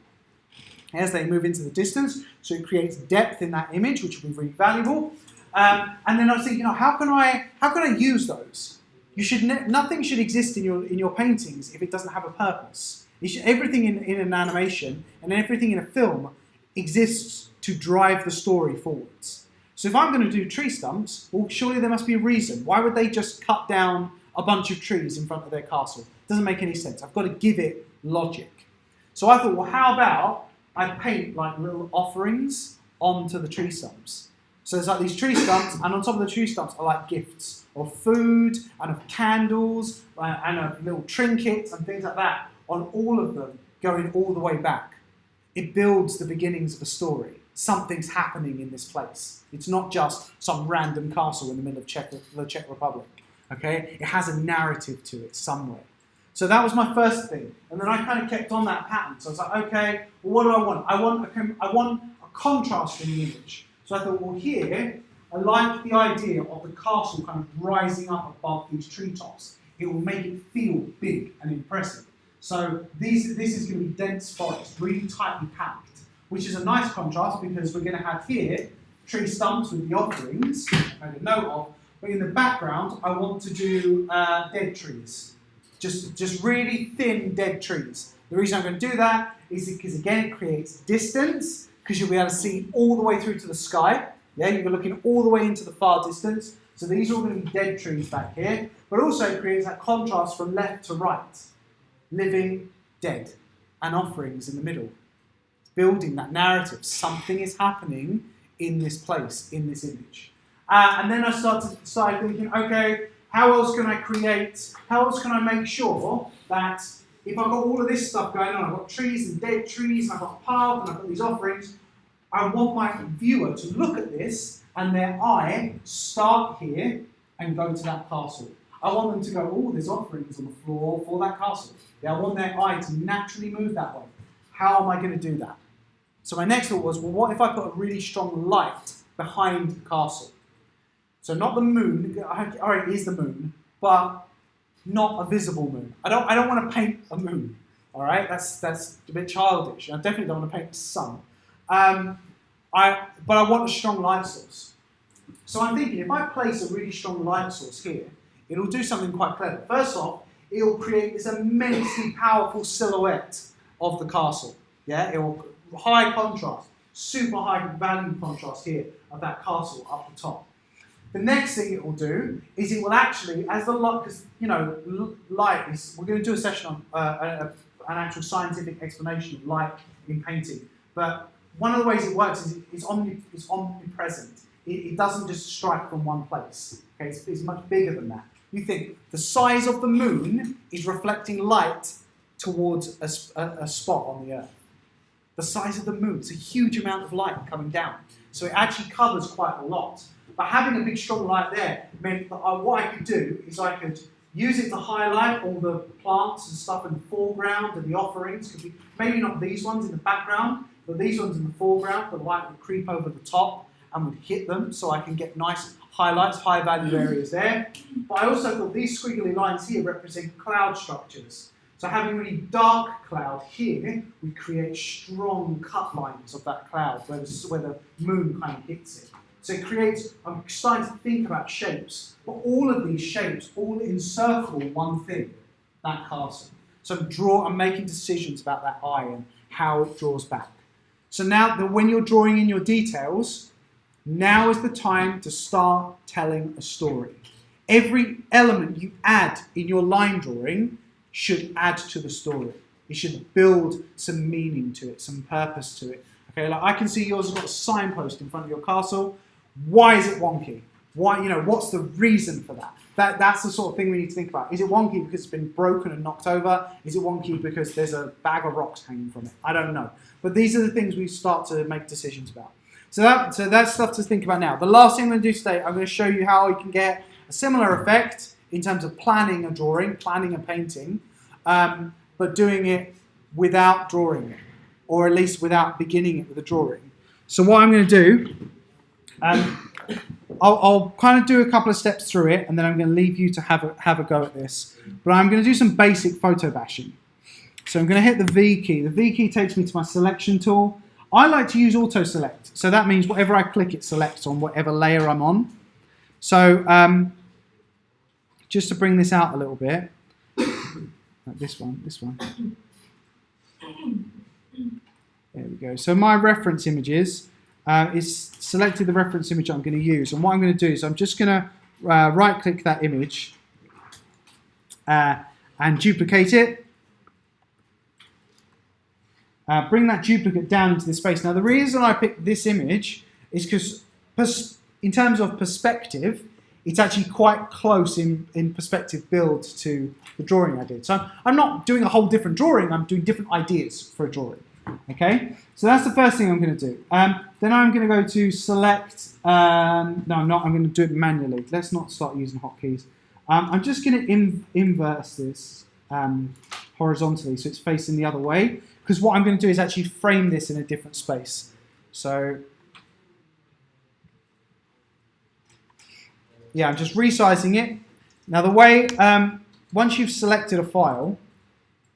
as they move into the distance. So it creates depth in that image, which will be really valuable. And then I was thinking, how can I use those? Nothing should exist in your paintings if it doesn't have a purpose. Everything in an animation and everything in a film exists to drive the story forwards. So if I'm going to do tree stumps, well, surely there must be a reason. Why would they just cut down a bunch of trees in front of their castle? It doesn't make any sense. I've got to give it logic. So I thought, well, how about I paint like little offerings onto the tree stumps? So there's like these tree stumps, and on top of the tree stumps are like gifts of food and of candles and of little trinkets and things like that, on all of them going all the way back. It builds the beginnings of a story. Something's happening in this place. It's not just some random castle in the middle of the Czech Republic. Okay? It has a narrative to it somewhere. So that was my first thing. And then I kind of kept on that pattern. So I was like, okay, well, what do I want? I want a contrast in the image. So I thought, well, here, I like the idea of the castle kind of rising up above these treetops. It will make it feel big and impressive. So this is going to be dense forest, really tightly packed, which is a nice contrast because we're going to have here tree stumps with the offerings, I made a note of, but in the background, I want to do dead trees. Just really thin dead trees. The reason I'm going to do that is because, again, it creates distance, because you'll be able to see all the way through to the sky. Yeah, you'll be looking all the way into the far distance. So these are all going to be dead trees back here. But also it creates that contrast from left to right. Living, dead, and offerings in the middle. It's building that narrative. Something is happening in this place, in this image. And then I started thinking, okay, how else can I create, how else can I make sure that if I've got all of this stuff going on, I've got trees and dead trees, and I've got a path, and I've got these offerings, I want my viewer to look at this and their eye start here and go to that castle. I want them to go, oh, there's offerings on the floor for that castle. Yeah, I want their eye to naturally move that way. How am I going to do that? So my next thought was, well, what if I put a really strong light behind the castle? So not the moon, all right, it is the moon, but not a visible moon. I don't want to paint a moon, all right? That's a bit childish. I definitely don't want to paint the sun. But I want a strong light source. So I'm thinking, if I place a really strong light source here, it'll do something quite clever. First off, it'll create this immensely powerful silhouette of the castle. Yeah, it will high contrast, super high value contrast here of that castle up the top. The next thing it will do is it will actually, as the light, because light is, we're going to do a session on an actual scientific explanation of light in painting. But one of the ways it works is it's omnipresent. It doesn't just strike from one place. Okay, it's much bigger than that. You think the size of the moon is reflecting light towards a spot on the Earth. The size of the moon, it's a huge amount of light coming down. So it actually covers quite a lot. But having a big strong light there meant that what I could do is I could use it to highlight all the plants and stuff in the foreground and the offerings. Could be, maybe not these ones in the background, but these ones in the foreground. The light would creep over the top and would hit them so I can get nice highlights, high value areas there. But I also thought these squiggly lines here represent cloud structures. So having really dark cloud here, we create strong cut lines of that cloud where the moon kind of hits it. So it creates, I'm starting to think about shapes, but all of these shapes all encircle one thing, that castle. So I'm making decisions about that eye and how it draws back. So now that when you're drawing in your details, now is the time to start telling a story. Every element you add in your line drawing should add to the story. It should build some meaning to it, some purpose to it. Okay, like I can see yours has got a signpost in front of your castle. Why is it wonky? Why, what's the reason for that? That's the sort of thing we need to think about. Is it wonky because it's been broken and knocked over? Is it wonky because there's a bag of rocks hanging from it? I don't know. But these are the things we start to make decisions about. So that's stuff to think about now. The last thing I'm going to do today, I'm going to show you how you can get a similar effect in terms of planning a drawing, planning a painting, but doing it without drawing it, or at least without beginning it with a drawing. So what I'm going to do, I'll kind of do a couple of steps through it, and then I'm going to leave you to have a go at this. But I'm going to do some basic photo bashing. So I'm going to hit the V key. The V key takes me to my selection tool. I like to use auto select. So that means whatever I click, it selects on whatever layer I'm on. So just to bring this out a little bit, like this one. There we go. So my reference images is selected the reference image I'm going to use. And what I'm going to do is I'm just going to right-click that image and duplicate it. Bring that duplicate down into the space. Now the reason I picked this image is because in terms of perspective, it's actually quite close in perspective build to the drawing I did. So I'm not doing a whole different drawing, I'm doing different ideas for a drawing. Okay, so that's the first thing I'm going to do. Then I'm going to go to select, no I'm not, I'm going to do it manually. Let's not start using hotkeys. I'm just going to inverse this horizontally so it's facing the other way, because what I'm going to do is actually frame this in a different space. So yeah, I'm just resizing it. Now the way, once you've selected a file,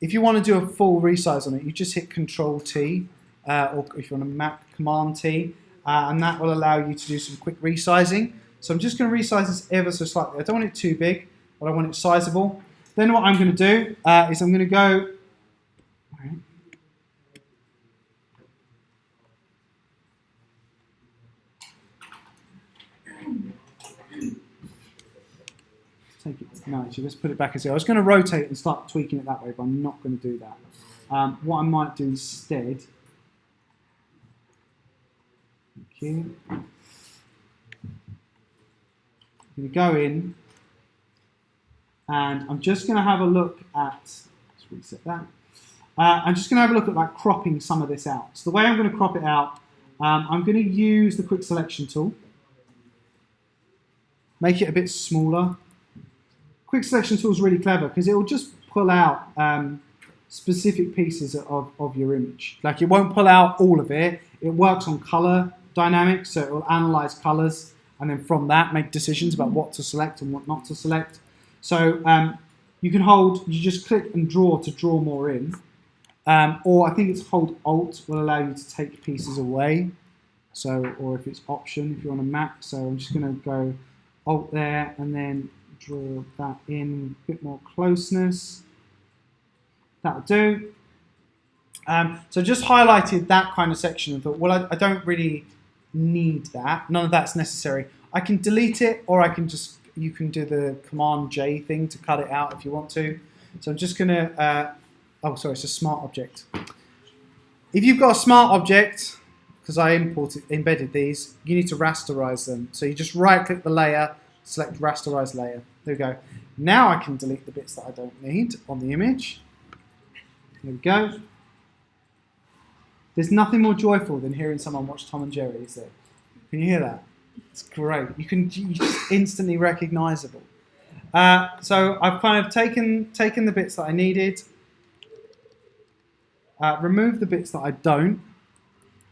if you want to do a full resize on it, you just hit Control-T, or if you want to Mac, Command-T, and that will allow you to do some quick resizing. So I'm just going to resize this ever so slightly. I don't want it too big, but I want it sizable. Then what I'm going to do is I'm going to go... Take it, no, actually, let's put it back as it. I was going to rotate and start tweaking it that way, but I'm not going to do that. What I might do instead, I'm going to go in, and I'm just going to have a look at, let's reset that. I'm just going to have a look at like cropping some of this out. So the way I'm going to crop it out, I'm going to use the quick selection tool, make it a bit smaller. Quick selection tool is really clever because it will just pull out specific pieces of your image. Like it won't pull out all of it. It works on color dynamics, so it will analyze colors and then from that make decisions about what to select and what not to select. So you can hold, you just click and draw to draw more in. Or I think it's hold Alt will allow you to take pieces away. So, or if it's Option, if you're on a Mac. So I'm just going to go Alt there and then draw that in, a bit more closeness. That'll do. So just highlighted that kind of section and thought, well, I don't really need that. None of that's necessary. I can delete it, or I can just, you can do the Command J thing to cut it out if you want to. So I'm just going to, oh sorry, it's a smart object. If you've got a smart object, because I embedded these, you need to rasterize them. So you just right click the layer, select rasterize layer. There we go. Now I can delete the bits that I don't need on the image. There we go. There's nothing more joyful than hearing someone watch Tom and Jerry, is there? Can you hear that? It's great. You're just instantly recognizable. So I've kind of taken the bits that I needed, removed the bits that I don't,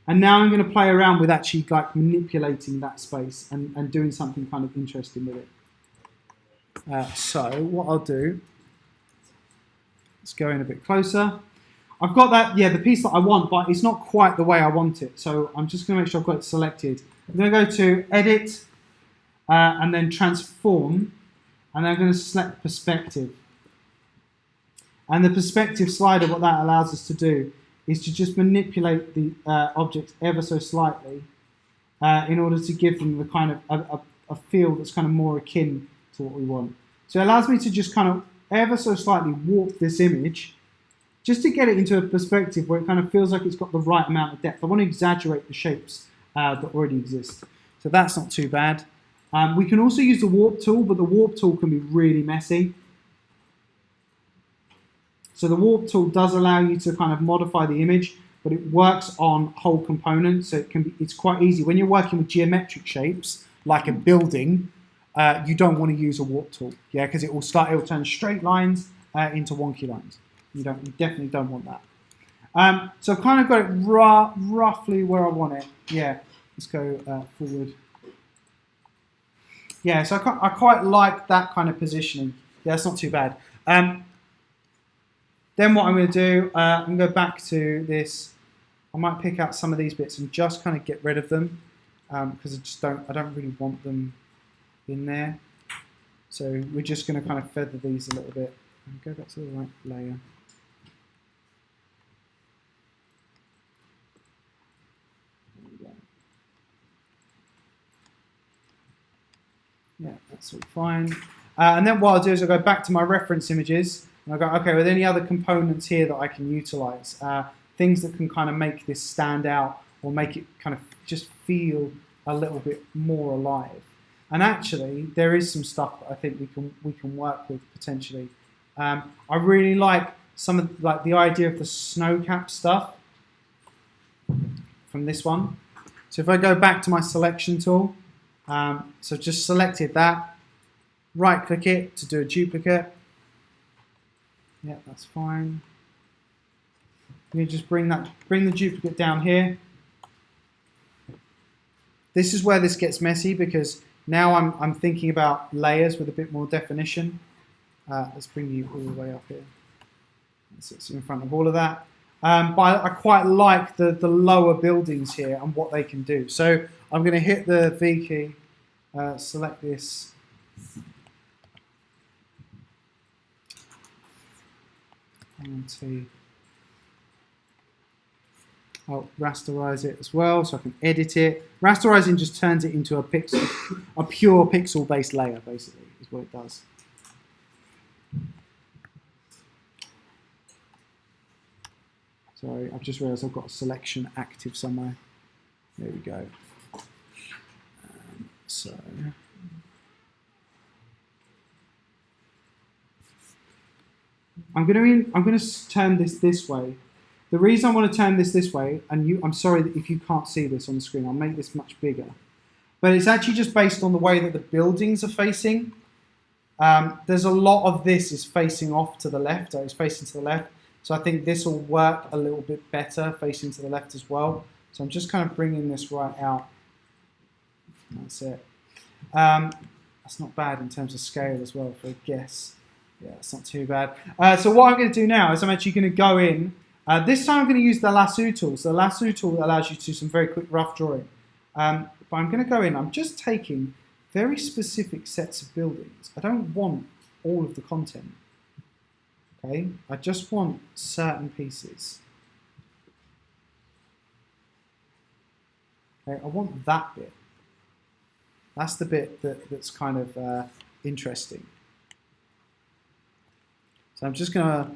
and now I'm going to play around with actually like manipulating that space and doing something kind of interesting with it. So what I'll do, let's go in a bit closer. I've got that, yeah, the piece that I want, but it's not quite the way I want it. So I'm just going to make sure I've got it selected. I'm going to go to Edit, and then Transform, and then I'm going to select Perspective. And the Perspective slider, what that allows us to do is to just manipulate the objects ever so slightly in order to give them the kind of a feel that's kind of more akin to what we want. So it allows me to just kind of ever so slightly warp this image just to get it into a perspective where it kind of feels like it's got the right amount of depth. I want to exaggerate the shapes that already exist. So that's not too bad. We can also use the warp tool, but the warp tool can be really messy. So the warp tool does allow you to kind of modify the image, but it works on whole components, so it's quite easy. When you're working with geometric shapes, like a building, you don't want to use a warp tool, yeah, because it will turn straight lines into wonky lines. You definitely don't want that. So I've kind of got it roughly where I want it. Yeah, let's go forward. Yeah, so I quite like that kind of positioning. Yeah, it's not too bad. Then what I'm going to do, I'm going to go back to this. I might pick out some of these bits and just kind of get rid of them because I don't really want them in there. So we're just going to kind of feather these a little bit and go back to the right layer. Yeah, that's all fine. And then what I'll do is I'll go back to my reference images and I'll go, okay, are there any other components here that I can utilize? Things that can kind of make this stand out or make it kind of just feel a little bit more alive. And actually, there is some stuff that I think we can work with potentially. I really like some of the idea of the snow cap stuff from this one. So if I go back to my selection tool, so just selected that, right click it to do a duplicate. Yeah, that's fine. You just bring the duplicate down here. This is where this gets messy because now I'm thinking about layers with a bit more definition. Let's bring you all the way up here. It's in front of all of that. But I quite like the lower buildings here and what they can do. So I'm going to hit the V key, select this. And I'll rasterize it as well so I can edit it. Rasterizing just turns it into a pure pixel-based layer, basically, is what it does. Sorry, I've just realized I've got a selection active somewhere. There we go. So I'm going to turn this way. The reason I want to turn this way, and I'm sorry that if you can't see this on the screen, I'll make this much bigger. But it's actually just based on the way that the buildings are facing. There's a lot of this is facing off to the left, or it's facing to the left. So I think this will work a little bit better facing to the left as well. So I'm just kind of bringing this right out. That's it. That's not bad in terms of scale as well for a guess. Yeah, it's not too bad. So what I'm going to do now is I'm actually going to go in. This time I'm going to use the lasso tool. So the lasso tool allows you to do some very quick rough drawing. But I'm going to go in. I'm just taking very specific sets of buildings. I don't want all of the content. Okay, I just want certain pieces. Okay, I want that bit. That's the bit that's kind of interesting. So I'm just going to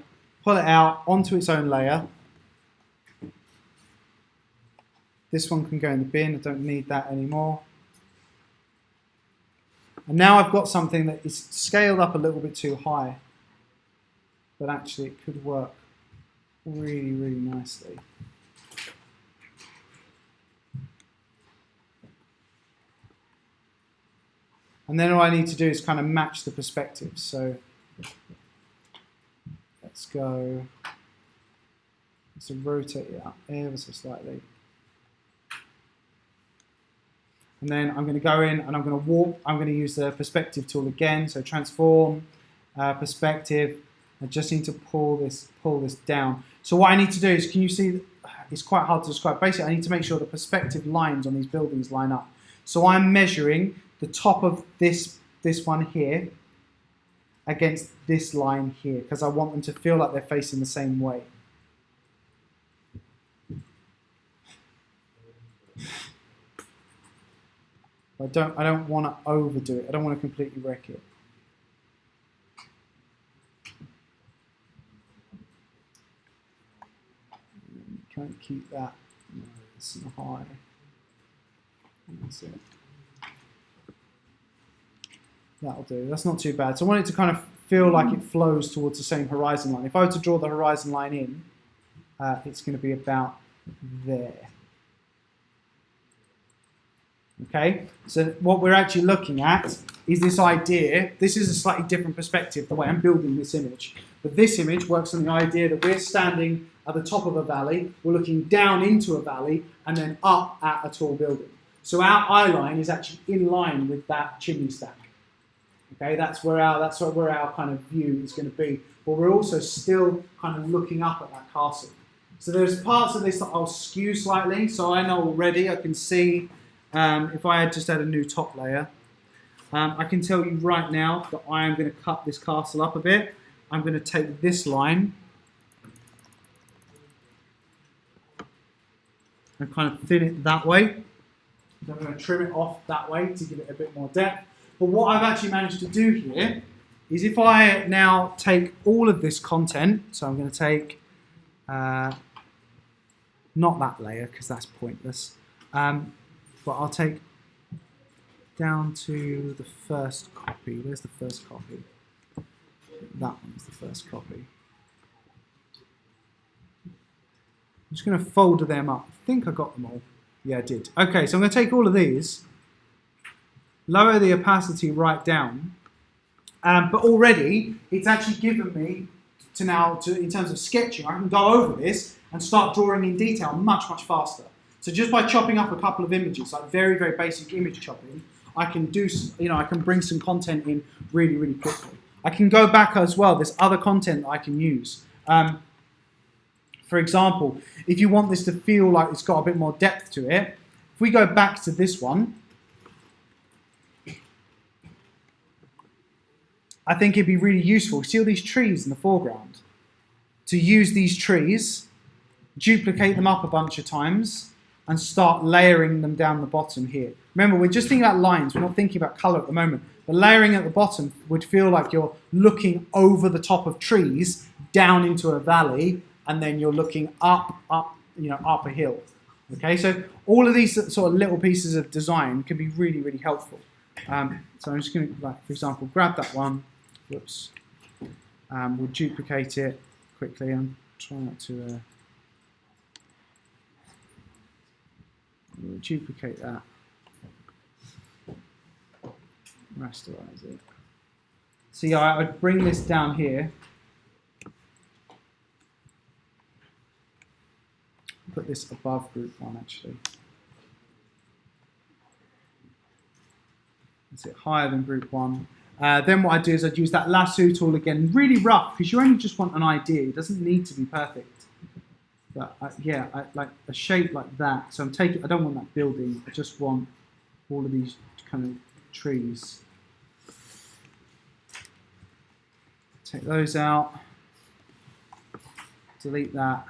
pull it out onto its own layer. This one can go in the bin. I don't need that anymore. And now I've got something that is scaled up a little bit too high, but actually it could work really, really nicely. And then all I need to do is kind of match the perspectives. So let's go, let's rotate it up ever so slightly. And then I'm going to go in and I'm going to warp. I'm going to use the perspective tool again. So transform, perspective. I just need to pull this down. So what I need to do is, can you see, it's quite hard to describe. Basically, I need to make sure the perspective lines on these buildings line up. So I'm measuring the top of this one here against this line here, because I want them to feel like they're facing the same way. I don't want to overdo it. I don't want to completely wreck it. Try and keep that nice and high. That's it. That'll do. That's not too bad. So I want it to kind of feel like it flows towards the same horizon line. If I were to draw the horizon line in, it's going to be about there. Okay, so what we're actually looking at is this idea. This is a slightly different perspective, the way I'm building this image. But this image works on the idea that we're standing at the top of a valley, we're looking down into a valley, and then up at a tall building. So our eye line is actually in line with that chimney stack. Okay, that's where our kind of view is going to be. But we're also still kind of looking up at that castle. So there's parts of this that I'll skew slightly. So I know already, I can see. If I had just had a new top layer, I can tell you right now that I am going to cut this castle up a bit. I'm going to take this line and kind of thin it that way. I'm going to trim it off that way to give it a bit more depth. But what I've actually managed to do here is if I now take all of this content, so I'm going to take, not that layer because that's pointless, but I'll take down to the first copy. Where's the first copy? That one's the first copy. I'm just going to folder them up. I think I got them all. Yeah, I did. Okay, so I'm going to take all of these, lower the opacity right down, but already it's actually given me in terms of sketching, I can go over this and start drawing in detail much, much faster. So just by chopping up a couple of images, like very, very basic image chopping, I can do, I can bring some content in really, really quickly. I can go back as well. There's other content that I can use. For example, if you want this to feel like it's got a bit more depth to it, if we go back to this one, I think it'd be really useful. See all these trees in the foreground? To use these trees, duplicate them up a bunch of times, and start layering them down the bottom here. Remember, we're just thinking about lines. We're not thinking about color at the moment. The layering at the bottom would feel like you're looking over the top of trees down into a valley, and then you're looking up a hill. Okay, so all of these sort of little pieces of design can be really, really helpful. So I'm just going to, for example, grab that one. Whoops. We'll duplicate it quickly and try not to. We'll duplicate that. Rasterize it. So yeah, I would bring this down here. Put this above group 1 actually. Is it higher than group 1? Then what I'd do is I'd use that lasso tool again, really rough, because you only just want an idea. It doesn't need to be perfect. But I like a shape like that. So I don't want that building. I just want all of these kind of trees. Take those out. Delete that.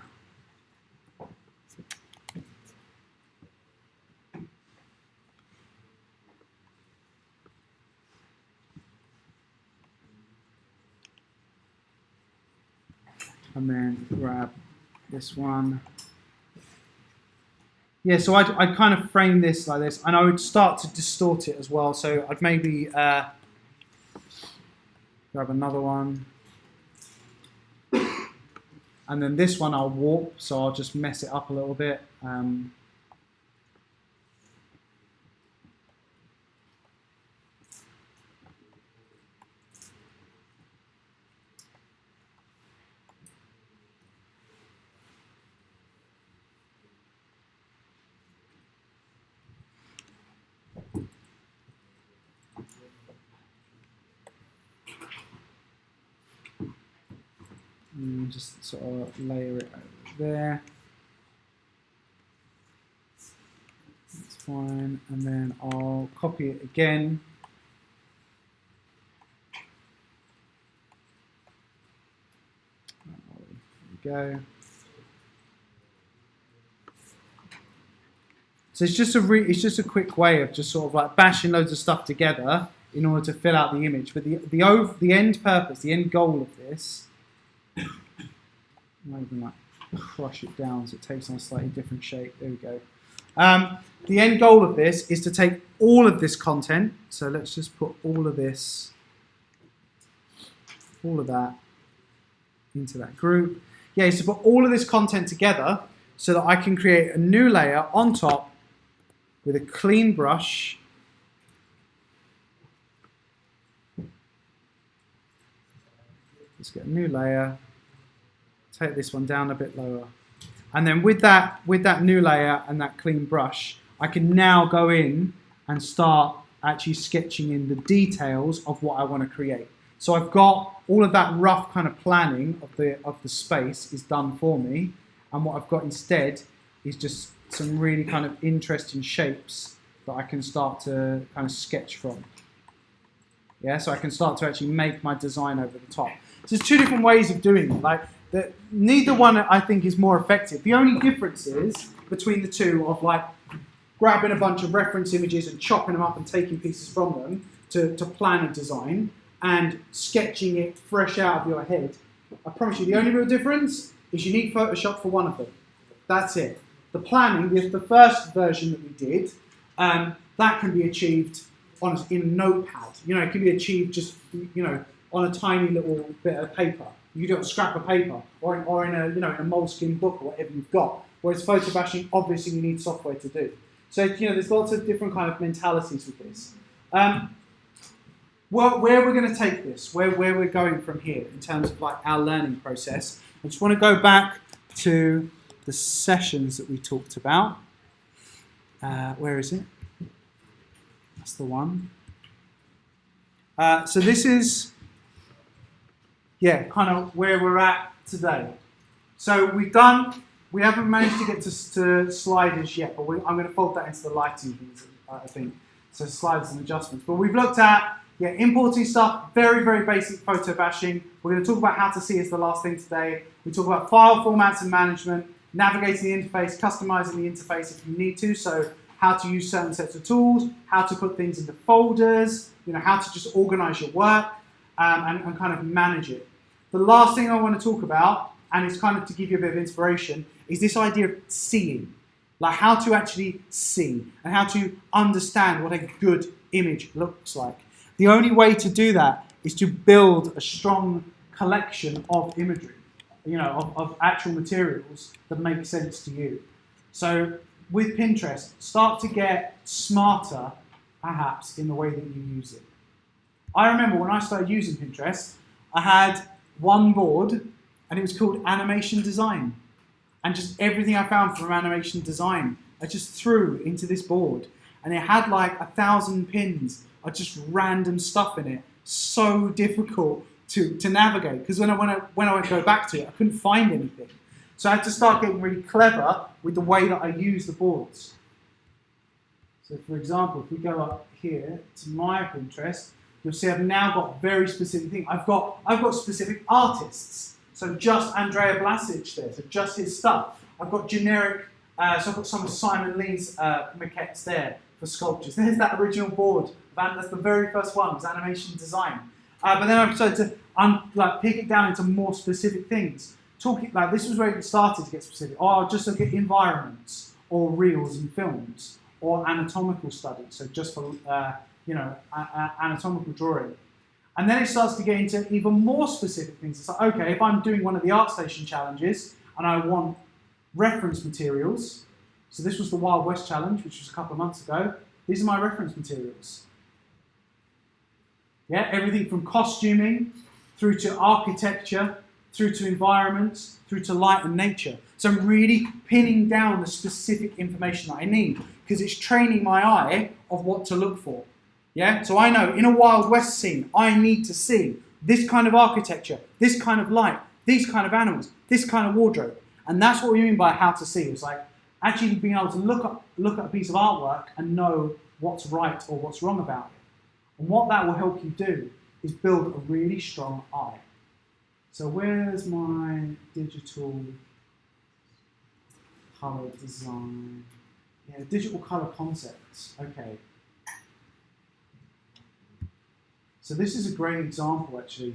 and then grab this one. Yeah, so I'd kind of frame this like this, and I would start to distort it as well. So I'd maybe grab another one. And then this one I'll warp, so I'll just mess it up a little bit. And just sort of layer it over there. That's fine. And then I'll copy it again. There we go. So it's just a quick way of just sort of like bashing loads of stuff together in order to fill out the image. But the end purpose, the end goal of this, I'm even like crush it down so it takes on a slightly different shape. There we go. The end goal of this is to take all of this content. So let's just put all of this, all of that into that group. Yeah, so put all of this content together so that I can create a new layer on top with a clean brush. Let's get a new layer. Take this one down a bit lower. And then with that new layer and that clean brush, I can now go in and start actually sketching in the details of what I want to create. So I've got all of that rough kind of planning of the space is done for me. And what I've got instead is just some really kind of interesting shapes that I can start to kind of sketch from. Yeah, so I can start to actually make my design over the top. So there's two different ways of doing it. Like neither one I think is more effective. The only difference is between the two of like grabbing a bunch of reference images and chopping them up and taking pieces from them to plan a design and sketching it fresh out of your head. I promise you the only real difference is you need Photoshop for one of them. That's it. The planning, the first version that we did, that can be achieved in a notepad. You know, it can be achieved just, you know, on a tiny little bit of paper. You can do it on a scrap of paper or in a, you know, in a moleskin book or whatever you've got. Whereas photo bashing, obviously you need software to do. So, you know, there's lots of different kind of mentalities with this. Well, where we're going to take this, where we're going from here in terms of like our learning process, I just want to go back to the sessions that we talked about. Where is it? That's the one. So this is, yeah, kind of where we're at today. So we haven't managed to get to sliders yet, but I'm going to fold that into the lighting things, I think. So sliders and adjustments. But we've looked at, yeah, importing stuff, very, very basic photo bashing. We're going to talk about how to see as the last thing today. We talk about file formats and management, navigating the interface, customizing the interface if you need to. So how to use certain sets of tools, how to put things into folders, you know, how to just organize your work and kind of manage it. The last thing I want to talk about, and it's kind of to give you a bit of inspiration, is this idea of seeing. Like how to actually see and how to understand what a good image looks like. The only way to do that is to build a strong collection of imagery, you know, of actual materials that make sense to you. So with Pinterest, start to get smarter, perhaps, in the way that you use it. I remember when I started using Pinterest, I had one board, and it was called Animation Design. And just everything I found from animation design, I just threw into this board. And it had like 1,000 pins of just random stuff in it. So difficult to navigate, because when I went to go back to it, I couldn't find anything. So I had to start getting really clever with the way that I use the boards. So for example, if we go up here to my Pinterest, you'll see I've now got very specific things. I've got specific artists. So just Andrea Blasic there, so just his stuff. I've got generic, so I've got some of Simon Lee's maquettes there for sculptures. There's that original board. That's the very first one, was animation design. But then I've decided to pick it down into more specific things. talking like this was where it started to get specific. Oh, I'll just look at environments or reels and films or anatomical studies. So just for anatomical drawing. And then it starts to get into even more specific things. It's like, okay, if I'm doing one of the ArtStation challenges and I want reference materials, so this was the Wild West challenge, which was a couple of months ago. These are my reference materials. Yeah, everything from costuming through to architecture, through to environments, through to light and nature. So I'm really pinning down the specific information that I need because it's training my eye of what to look for. Yeah, so I know in a Wild West scene, I need to see this kind of architecture, this kind of light, these kind of animals, this kind of wardrobe. And that's what we mean by how to see. It's like actually being able to look at a piece of artwork and know what's right or what's wrong about it. And what that will help you do is build a really strong eye. So where's my digital color design? Yeah, digital color concepts. Okay. So this is a great example, actually,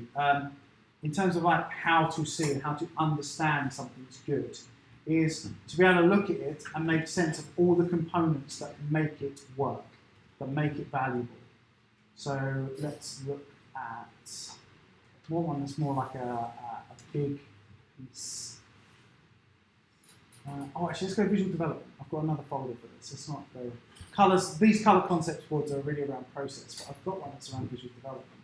in terms of like how to see and how to understand something's good, is to be able to look at it and make sense of all the components that make it work, that make it valuable. So let's look at one that's more like a big piece. Actually, let's go visual development. I've got another folder for this. It's not very colors. These color concept boards are really around process, but I've got one that's around visual development.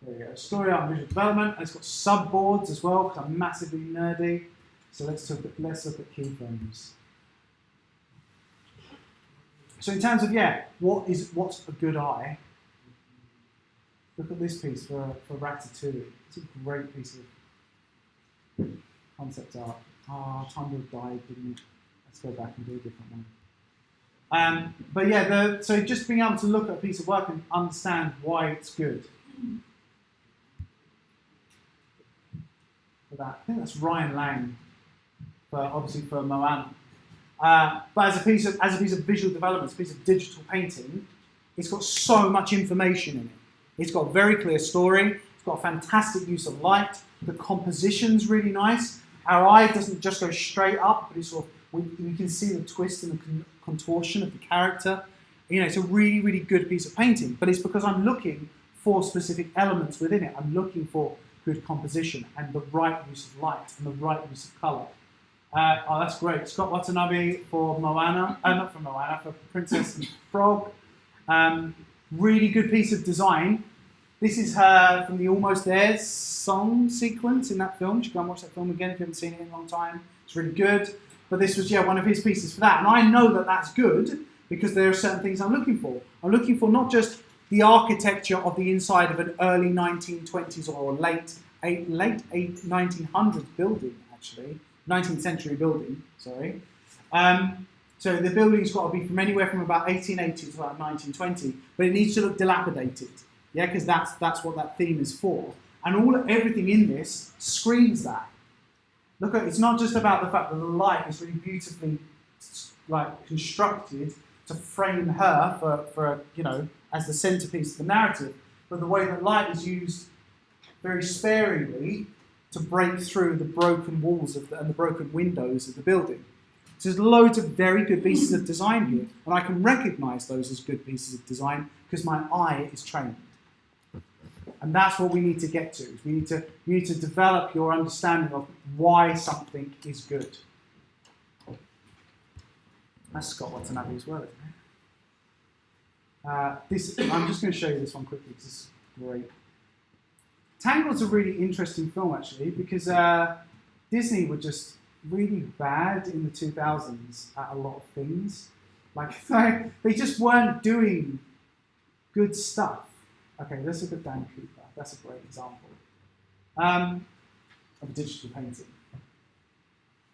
There we go. Story art and visual development. And it's got subboards as well because I'm massively nerdy. So let's look at keyframes. So in terms of what's a good eye? Look at this piece for Ratatouille. It's a great piece of concept art. Tumblr died, didn't it? Let's go back and do a different one. But yeah, so just being able to look at a piece of work and understand why it's good. For that, I think that's Ryan Lang, obviously for Moana. But as a piece of visual development, as a piece of digital painting, it's got so much information in it. It's got a very clear story. It's got a fantastic use of light. The composition's really nice. Our eye doesn't just go straight up, but it's sort of we can see the twist and the contortion of the character. It's a really, really good piece of painting. But it's because I'm looking for specific elements within it. I'm looking for good composition and the right use of light and the right use of colour. That's great. Scott Watanabe for Moana, not for Moana, for Princess and Frog. Really good piece of design. This is her from the Almost There song sequence in that film. You should go and watch that film again if you haven't seen it in a long time. It's really good. But this was, one of his pieces for that. And I know that that's good because there are certain things I'm looking for. I'm looking for not just the architecture of the inside of an early 1920s or late 1900s building, actually. 19th century building, sorry. So the building's got to be from anywhere from about 1880 to about 1920, but it needs to look dilapidated, because that's what that theme is for. And everything in this screams that. Look, it's not just about the fact that the light is really beautifully constructed to frame her for as the centerpiece of the narrative, but the way that light is used very sparingly to break through the broken walls and the broken windows of the building. So there's loads of very good pieces of design here, and I can recognise those as good pieces of design because my eye is trained. And that's what we need to get to. We need to develop your understanding of why something is good. That's Scott Watanabe as well, isn't it? I'm just going to show you this one quickly because it's great. Tangled's a really interesting film, actually, because Disney were just really bad in the 2000s at a lot of things. They just weren't doing good stuff. Okay, let's look at Dan Cooper. That's a great example of a digital painting.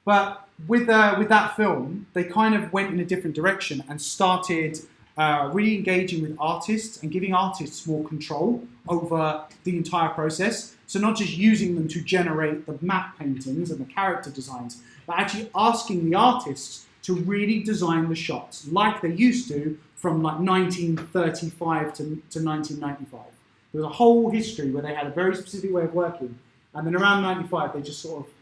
But with that film, they kind of went in a different direction and started really engaging with artists and giving artists more control over the entire process. So not just using them to generate the map paintings and the character designs, but actually asking the artists to really design the shots like they used to from 1935 to 1995. There was a whole history where they had a very specific way of working And then around 95, they just sort of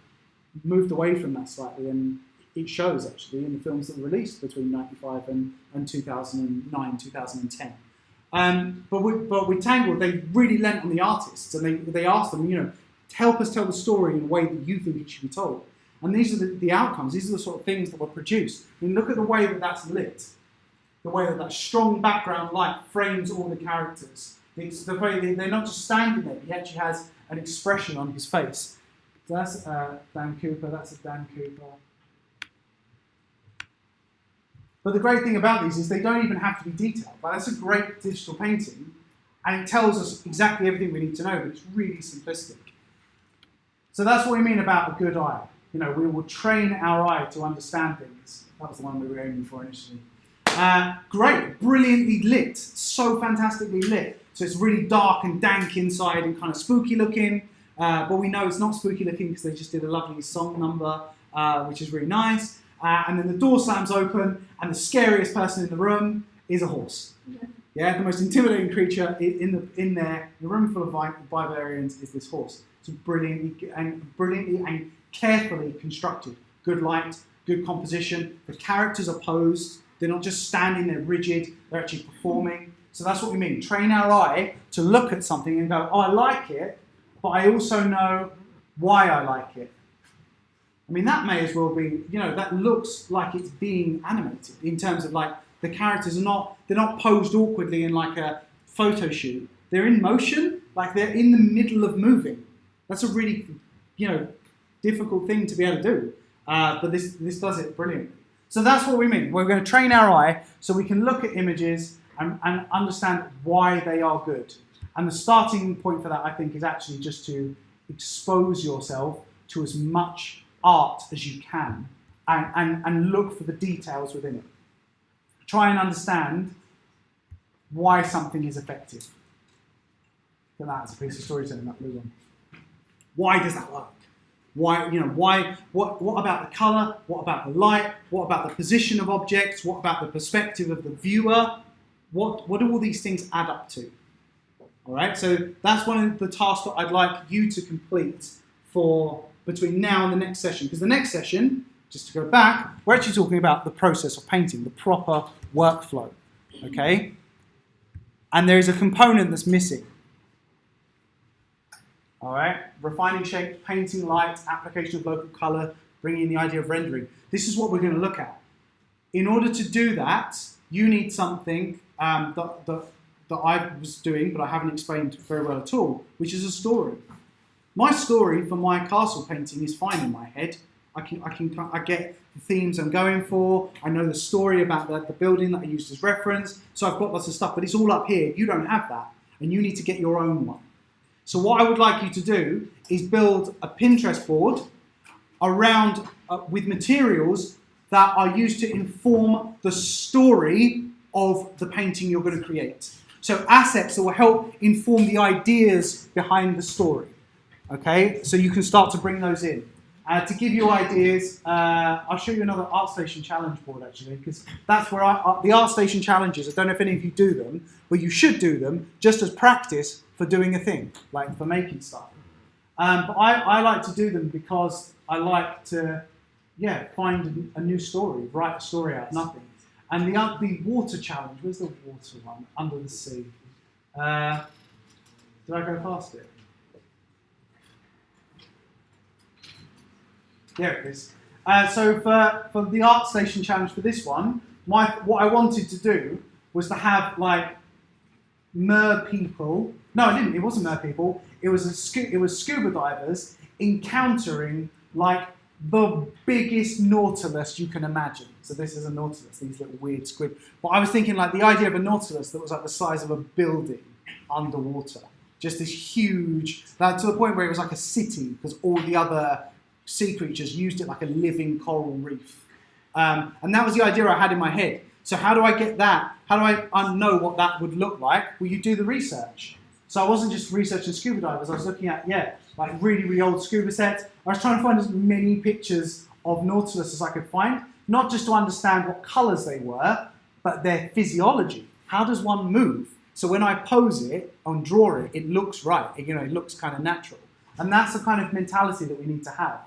moved away from that slightly, and it shows actually in the films that were released between 95 and 2009, 2010. But with Tangled, they really lent on the artists, and they asked them, help us tell the story in a way that you think it should be told. And these are the outcomes. These are the sort of things that were produced. I mean, look at the way that that's lit. The way that strong background light frames all the characters. It's the way they're not just standing there, he actually has an expression on his face. So that's Dan Cooper, that's a Dan Cooper. But the great thing about these is they don't even have to be detailed. But that's a great digital painting, and it tells us exactly everything we need to know, but it's really simplistic. So that's what we mean about a good eye. We will train our eye to understand things. That was the one we were aiming for initially. Great, brilliantly lit, so fantastically lit. So it's really dark and dank inside and kind of spooky looking. But we know it's not spooky looking because they just did a lovely song number, which is really nice. And then the door slams open, and the scariest person in the room is a horse. Yeah, the most intimidating creature in there, the room full of barbarians, is this horse. So brilliantly and carefully constructed. Good light, good composition. The characters are posed. They're not just standing there rigid. They're actually performing. So that's what we mean. Train our eye to look at something and go, oh, I like it, but I also know why I like it. I mean, that may as well be, that looks like it's being animated in terms of like the characters they're not posed awkwardly in like a photo shoot. They're in motion, like they're in the middle of moving. That's a really, difficult thing to be able to do. But this does it brilliantly. So that's what we mean. We're going to train our eye so we can look at images and understand why they are good. And the starting point for that, I think, is actually just to expose yourself to as much art as you can and look for the details within it. Try and understand why something is effective. Look at that as a piece of storytelling, that blue one. Why does that work? Why, what about the colour? What about the light? What about the position of objects? What about the perspective of the viewer? What do all these things add up to? All right, so that's one of the tasks that I'd like you to complete for between now and the next session. Because the next session, just to go back, we're actually talking about the process of painting, the proper workflow, okay? And there is a component that's missing. All right, refining shape, painting light, application of local colour, bringing in the idea of rendering. This is what we're going to look at. In order to do that, you need something that I was doing, but I haven't explained very well at all, which is a story. My story for my castle painting is fine in my head. I get the themes I'm going for. I know the story about the building that I used as reference. So I've got lots of stuff, but it's all up here. You don't have that, and you need to get your own one. So what I would like you to do is build a Pinterest board around with materials that are used to inform the story of the painting you're going to create. So assets that will help inform the ideas behind the story. Okay, so you can start to bring those in. To give you ideas, I'll show you another ArtStation challenge board actually, because that's where the ArtStation challenges, I don't know if any of you do them, but you should do them just as practice for doing a thing, like for making stuff. But I like to do them because I like to, find a new story, write a story out of nothing. And the water challenge, where's the water one? Under the sea. Did I go past it? There it is. So for the ArtStation challenge for this one, what I wanted to do was to have like mer people. No, I didn't. It wasn't mer people. It was scuba divers encountering like the biggest nautilus you can imagine. So this is a nautilus, these little weird squid. But I was thinking like the idea of a nautilus that was like the size of a building underwater. Just this huge, to the point where it was like a city because all the other sea creatures used it like a living coral reef. And that was the idea I had in my head. So how do I get that? How do I know what that would look like? Well, you do the research. So I wasn't just researching scuba divers, I was looking at, like really, really old scuba sets. I was trying to find as many pictures of nautilus as I could find, not just to understand what colours they were, but their physiology. How does one move? So when I pose it and draw it, it looks right. It looks kind of natural. And that's the kind of mentality that we need to have.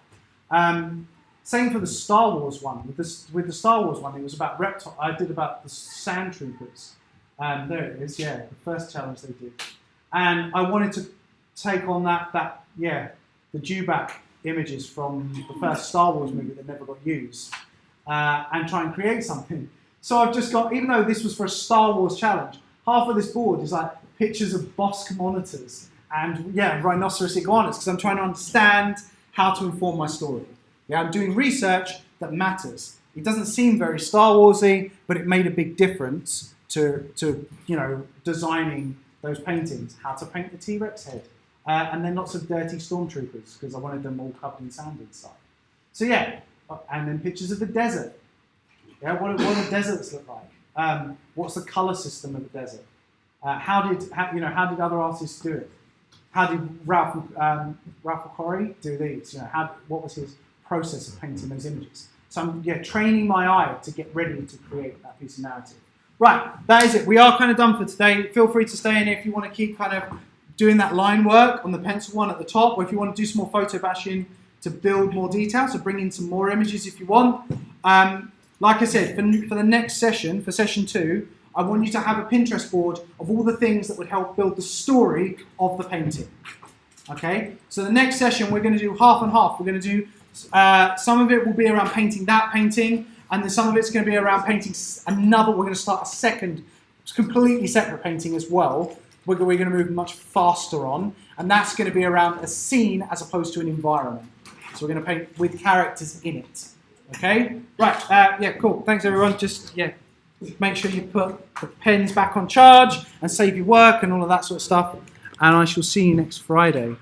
Same for the Star Wars one. With the Star Wars one, it was about reptile. I did about the sand troopers. There it is, yeah, the first challenge they did. And I wanted to take on the dewback images from the first Star Wars movie that never got used, and try and create something. So I've just got, even though this was for a Star Wars challenge, half of this board is like pictures of Bossk monitors and rhinoceros iguanas, because I'm trying to understand how to inform my story. Yeah, I'm doing research that matters. It doesn't seem very Star Warsy, but it made a big difference to designing those paintings. How to paint the T-Rex head, and then lots of dirty stormtroopers, because I wanted them all covered in sand inside. So yeah, and then pictures of the desert. Yeah, what do deserts look like? What's the color system of the desert? How did other artists do it? How did Ralph Corey do these? What was his process of painting those images? So I'm training my eye to get ready to create that piece of narrative. Right, that is it. We are kind of done for today. Feel free to stay in if you want to keep kind of doing that line work on the pencil one at the top, or if you want to do some more photo bashing to build more detail, so bring in some more images if you want. Like I said, for the next session, for session 2, I want you to have a Pinterest board of all the things that would help build the story of the painting. Okay, so the next session we're going to do half and half. We're going to do, some of it will be around painting that painting, and then some of it's going to be around painting another. We're going to start a second, completely separate painting as well. We're going to move much faster on, and that's going to be around a scene as opposed to an environment. So we're going to paint with characters in it. Okay, right, cool. Thanks everyone. Just, make sure you put the pens back on charge and save your work and all of that sort of stuff. And I shall see you next Friday.